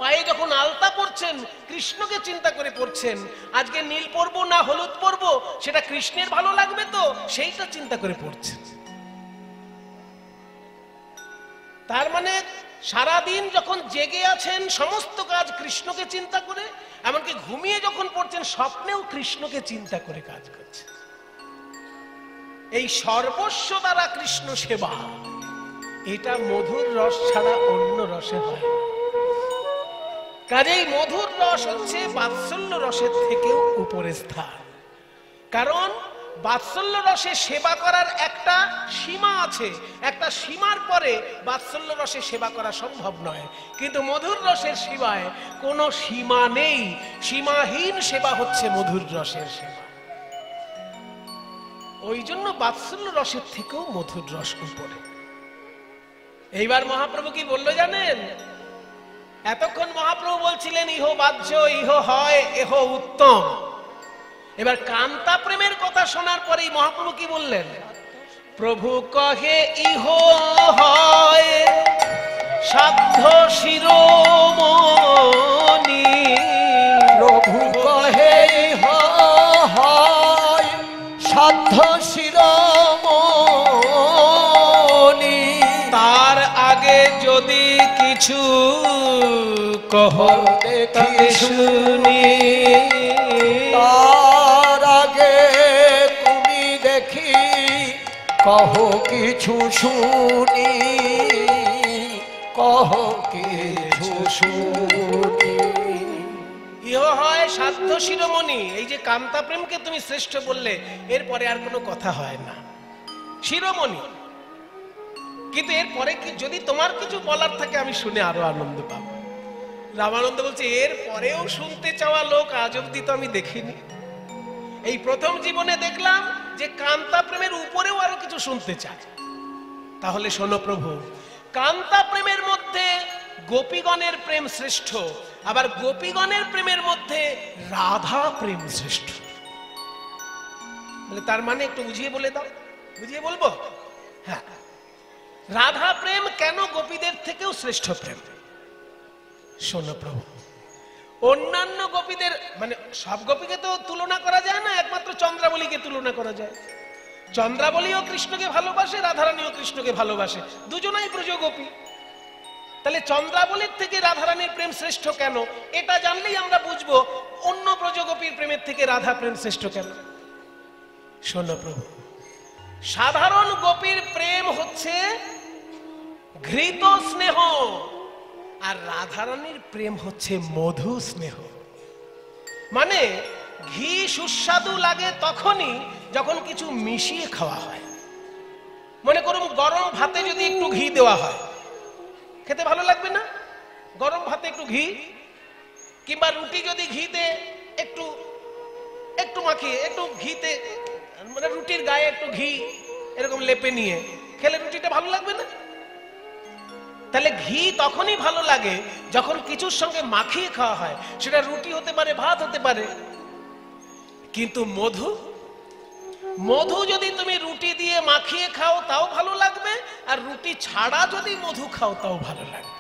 পায়ে যখন আলতা পরছেন কৃষ্ণকে চিন্তা করে পরছেন। আজকে নীল পরবো না হলুদ পরবো সেটা কৃষ্ণের ভালো লাগবে তো সেইটা চিন্তা করে পরছেন। তার মানে সারাদিন যখন জেগে আছেন সমস্ত কাজ কৃষ্ণকে চিন্তা করে, এমনকি ঘুমিয়ে যখন পড়ছেন স্বপ্নেও কৃষ্ণকে চিন্তা করে কাজ করছে। এই সর্বস্ব দ্বারা কৃষ্ণ সেবা, এটা মধুর রস ছাড়া অন্য রসে হয় না। কাজেই মধুর রস হচ্ছে বাৎসল্য রসের থেকেও উপরে স্থান। কারণ বাৎসল্য রসে সেবা করার একটা সীমা আছে, একটা সীমার পরে বাৎসল্য রসে সেবা করা সম্ভব নয়। কিন্তু মধুর রসের সেবায় কোনো সীমা নেই, সীমাহীন সেবা হচ্ছে মধুর রসের সেবা। ওই জন্য বাৎসল্য রসের থেকেও মধুর রস উপরে। এইবার মহাপ্রভু কি বললো জানেন? এতক্ষণ মহাপ্রভু বলছিলেন ইহ বাহ্য, ইহ হয়, এহ উত্তম। এবার কান্তা প্রেমের কথা শোনার পরেই মহাপ্রভু কি বললেন? প্রভু কহে ইহ হয় সাধ্য শিরোমণি, প্রভু কহে ইহ হয় সাধ্য শিরোমণি, তার আগে যদি কিছু কহ দেখি শুনি, তার আগে তুমি দেখি কহ কিছু শুনি, কহ কিছু শুনি। ইহ হয় সাধ্য শিরোমণি, এই যে কান্তা প্রেমকে তুমি শ্রেষ্ঠ বললে এরপরে আর কোনো কথা হয় না, শিরোমণি। কিন্তু এরপরে কি যদি তোমার কিছু বলার থাকে আমি শুনে আরো আনন্দ পাবো। রামানন্দ বলছে এর পরেও শুনতে চাওয়া লোক আজ অব্দি তো আমি দেখিনি। এই প্রথম জীবনে দেখলাম যে কান্তা প্রেমের উপরেও আরো কিছু শুনতে চায়। তাহলে শোনো প্রভু, কান্তা প্রেমের মধ্যে গোপীগণের প্রেম শ্রেষ্ঠ, আবার গোপীগণের প্রেমের মধ্যে রাধা প্রেম শ্রেষ্ঠ। বলে তার মানে একটু বুঝিয়ে বলে দাও। বুঝিয়ে বলবো? হ্যাঁ, রাধা প্রেম কেন গোপীদের থেকেও শ্রেষ্ঠ প্রেম? শোনো প্রভু, অন্যান্য গোপীদের মানে সব গোপীকে তো তুলনা করা যায় না, একমাত্র চন্দ্রাবলীকে তুলনা করা যায়। চন্দ্রাবলীও কৃষ্ণকে ভালোবাসে, রাধারানীও কৃষ্ণকে ভালোবাসে, দুজনাই ব্রজ গোপী। তাহলে চন্দ্রাবলীর থেকে রাধারানীর প্রেম শ্রেষ্ঠ কেন? এটা জানলেই আমরা বুঝবো অন্য ব্রজগোপীর প্রেমের থেকে রাধা প্রেম শ্রেষ্ঠ কেন। শোনো প্রভু, সাধারণ গোপীর প্রেম হচ্ছে ঘৃত স্নেহ, আর রাধারানীর প্রেম হচ্ছে মধু স্নেহ। মানে ঘি সুস্বাদু লাগে তখনই যখন কিছু মিশিয়ে খাওয়া হয়। মনে করুন গরম ভাতে যদি একটু ঘি দেওয়া হয় খেতে ভালো লাগবে না? গরম ভাতে একটু ঘি, কিংবা রুটি যদি ঘিতে একটু একটু মাখিয়ে একটু ঘিতে মানে রুটির গায়ে একটু ঘি এরকম লেপে নিয়ে খেলে রুটিটা ভালো লাগবে না? তাহলে ঘি তখনই ভালো লাগে যখন কিছুর সঙ্গে মাখিয়ে খাওয়া হয়, সেটা রুটি হতে পারে, ভাত হতে পারে। কিন্তু মধু, মধু যদি তুমি রুটি দিয়ে মাখিয়ে খাও তাও ভালো লাগবে, আর রুটি ছাড়া যদি মধু খাও তাও ভালো লাগবে।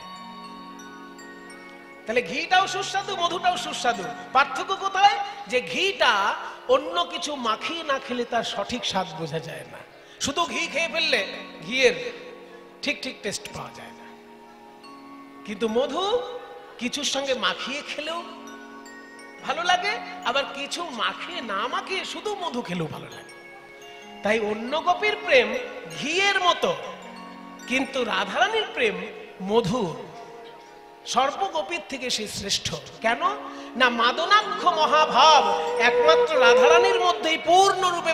তাহলে ঘিটাও সুস্বাদু, মধুটাও সুস্বাদু। পার্থক্য কোথায়? যে ঘিটা অন্য কিছু মাখিয়ে না খেলে তার সঠিক স্বাদ বোঝা যায় না। শুধু ঘি খেয়ে ফেললে ঘিয়ের ঠিক ঠিক টেস্ট পাওয়া যায় না। কিন্তু মধু কিছুর সঙ্গে মাখিয়ে খেলেও ভালো লাগে, আবার কিছু মাখিয়ে না মাখিয়ে শুধু মধু খেলেও ভালো লাগে। তাই অন্য গোপীর প্রেম ঘিয়ের মতো, কিন্তু রাধারানীর প্রেম মধুর। সর্বগোপীর থেকে সে শ্রেষ্ঠ। কেন না? মাদনাক্ষ মহাভাব একমাত্র রাধারানীর মধ্যেই পূর্ণরূপে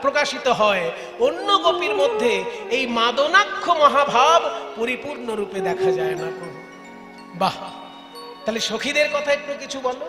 প্রকাশিত হয়। অন্য গোপীর মধ্যে এই মাদনাক্ষ মহাভাব পরিপূর্ণ রূপে দেখা যায় না। বাহ! তাহলে সখীদের কথা একটু কিছু বলো।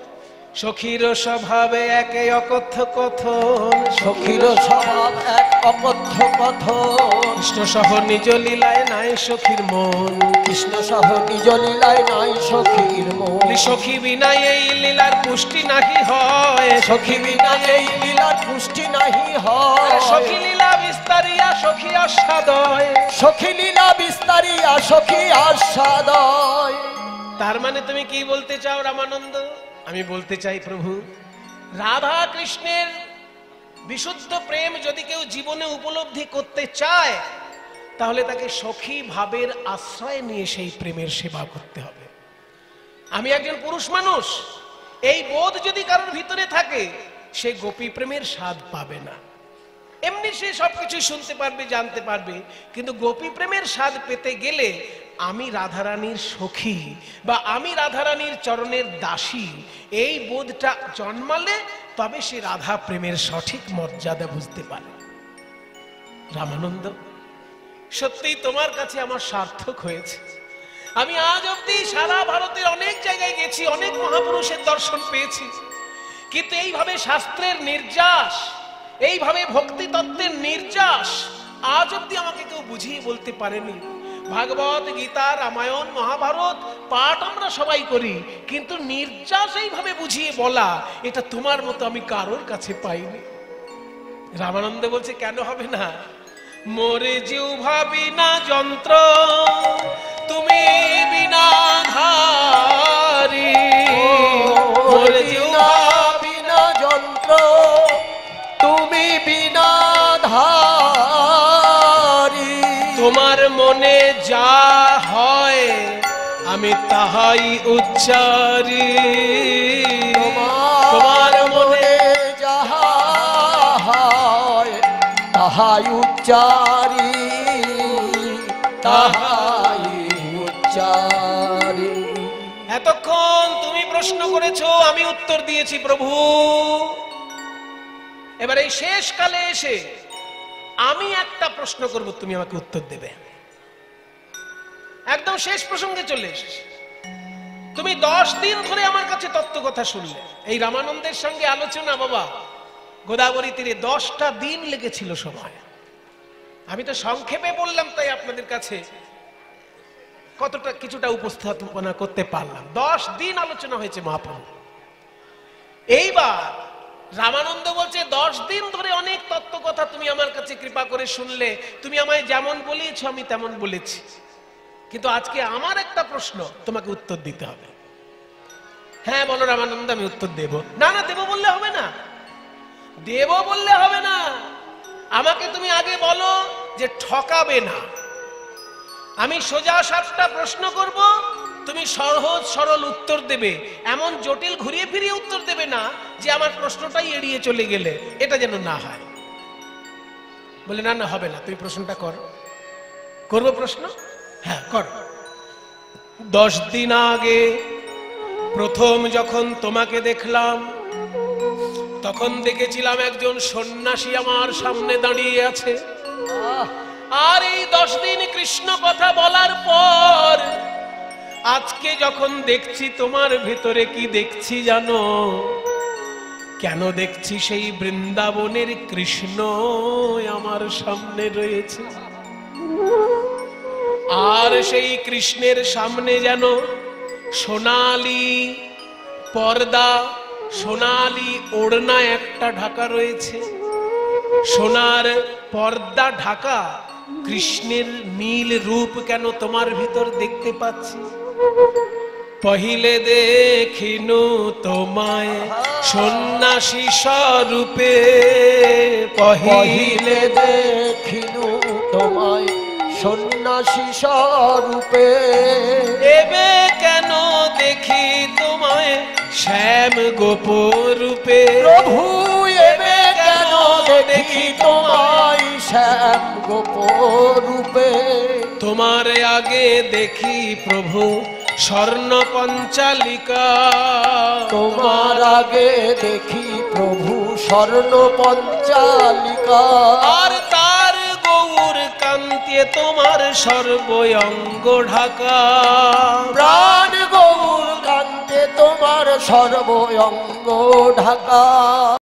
সখীর স্বভাবে একে অকথ্য কথন, সখীর স্বভাব এক অকথ্য কথন, কৃষ্ণ সহ নিজ লীলায় নাই সখীর মন, কৃষ্ণ সহ নিজ লীলায় নাই সখীর মন। সখী বিনা এই লীলার পুষ্টি নাহি হয়, সখী বিনা এই লীলার পুষ্টি নাহি হয়। সখী লীলা বিস্তারিয়া সখী আস্বাদয়, সখী লীলা বিস্তারিয়া সখী আস্বাদয়। তার মানে তুমি কি বলতে চাও রামানন্দ? আমি বলতে চাই প্রভু, রাধা কৃষ্ণের বিশুদ্ধ প্রেম যদি কেউ জীবনে উপলব্ধি করতে চায়, তাহলে তাকে সখী ভাবের আশ্রয় নিয়ে সেই প্রেমের সেবা করতে হবে। আমি একজন পুরুষ মানুষ, এই বোধ যদি কারোর ভিতরে থাকে, সে গোপী প্রেমের স্বাদ পাবে না। এমনি সে সবকিছু শুনতে পারবে, জানতে পারবে, কিন্তু গোপী প্রেমের স্বাদ পেতে গেলে আমি রাধারানীর সখী বা আমি রাধারানীর চরণের দাসী, এই বোধটা জন্মালে তবে সে রাধা প্রেমের সঠিক মর্যাদা বুঝতে পারে। রামানন্দ, সত্যিই তোমার কাছে আমার সার্থক হয়েছে। আমি আজ অবধি সারা ভারতের অনেক জায়গায় গেছি, অনেক মহাপুরুষের দর্শন পেয়েছি, কিন্তু এইভাবে শাস্ত্রের নির্যাস, এইভাবে ভক্তি তত্ত্বের নির্যাস আজ অবধি আমাকে কেউ বুঝিয়ে বলতে পারেনি। ভাগবত, গীতা, রামায়ণ, মহাভারত পাঠ আমরা সবাই করি, কিন্তু নির্যাস এইভাবে বুঝিয়ে বলা, এটা তোমার মতো আমি কারোর কাছে পাইনি। রামানন্দ বলছে, কেন হবে না? মোরে জিহ্বা বিনা যন্ত্র, তুমি বিনা ধারি। মোরে জিহ্বা বিনা যন্ত্র, তুমি বিনা ধারি। তোমার মনে যা হয় আমি তাহাই উচ্চারি। তোমার মনে যাহা হয় তাহাই উচ্চারি, তাহাই উচ্চারি। এতক্ষণ তুমি প্রশ্ন করেছো, আমি উত্তর দিয়েছি প্রভু। এবার এই শেষ কালে এসে আমি একটা প্রশ্ন করব, তুমি আমাকে উত্তর দেবে। একদম শেষ প্রসঙ্গে চলে এসেছি। তুমি 10 দিন ধরে আমার কাছে তত্ত্ব কথা শুনলে। এই রামানন্দের সঙ্গে আলোচনা বাবা গোদাবরী তীরে 10টা দিন লেগেছিল সময়। আমি তো সংক্ষেপে বললাম, তাই আপনাদের কাছে কতটা কিছুটা উপস্থাপনা করতে পারলাম। 10 দিন আলোচনা হয়েছে মহাপ্রভু। এইবার রামানন্দ বলছে, 10 দিন ধরে অনেক তত্ত্ব কথা তুমি আমার কাছে কৃপা করে শুনলে, তুমি আমায় যেমন বলিয়েছো আমি তেমন বলেছি, কিন্তু আজকে আমার একটা প্রশ্ন, তোমাকে উত্তর দিতে হবে। হ্যাঁ বলো রামানন্দ, আমি উত্তর দেব। না না, দেব বললে হবে না, দেব বললে হবে না। আমাকে তুমি আগে বলো যে ঠকাবে না। আমি সোজা সাপটা প্রশ্ন করব, তুমি সহজ সরল উত্তর দেবে, এমন জটিল ঘুরিয়ে ফিরিয়ে উত্তর দেবে না যে আমার প্রশ্নটাই এড়িয়ে চলে গেলে, এটা যেন না হয়। বলে না না, হবে না, তুমি প্রশ্নটা করো। করবো প্রশ্ন? হ্যাঁ করো। 10 দিন আগে প্রথম যখন তোমাকে দেখলাম, তখন দেখেছিলাম একজন সন্ন্যাসী আমার সামনে দাঁড়িয়ে আছে। আর এই 10 দিন কৃষ্ণ কথা বলার পর আজকে যখন দেখছি তোমার ভিতরে কি দেখছি জানো? কেন দেখছি? সেই বৃন্দাবনের কৃষ্ণ আমার সামনে রয়েছে। আর সেই কৃষ্ণের সামনে যেন সোনালী পর্দা, সোনালী ওড়না একটা ঢাকা রয়েছে। সোনার পর্দা ঢাকা কৃষ্ণের নীল রূপ কেন তোমার ভিতর দেখতে পাচ্ছি? পहिले দেখিনু তোমায় সন্ন্যাসী স্বরূপে, পहिले দেখিনু তোমায় সন্ন্যাসী স্বরূপে, এবে কেন দেখি তোমায় শ্যাম গোপরূপে। প্রভু এবে কেন দেখি তোমায় শ্যাম গোপরূপে। তোমার আগে দেখি প্রভু স্বর্ণ পঞ্চালিকা, তোমার আগে দেখি প্রভু স্বর্ণ পঞ্চালিকা, আর তার গৌর কান্তে তোমার সর্বঙ্গ ঢাকা। প্রাণ গৌর কান্তে তোমার সর্বঙ্গ ঢাকা।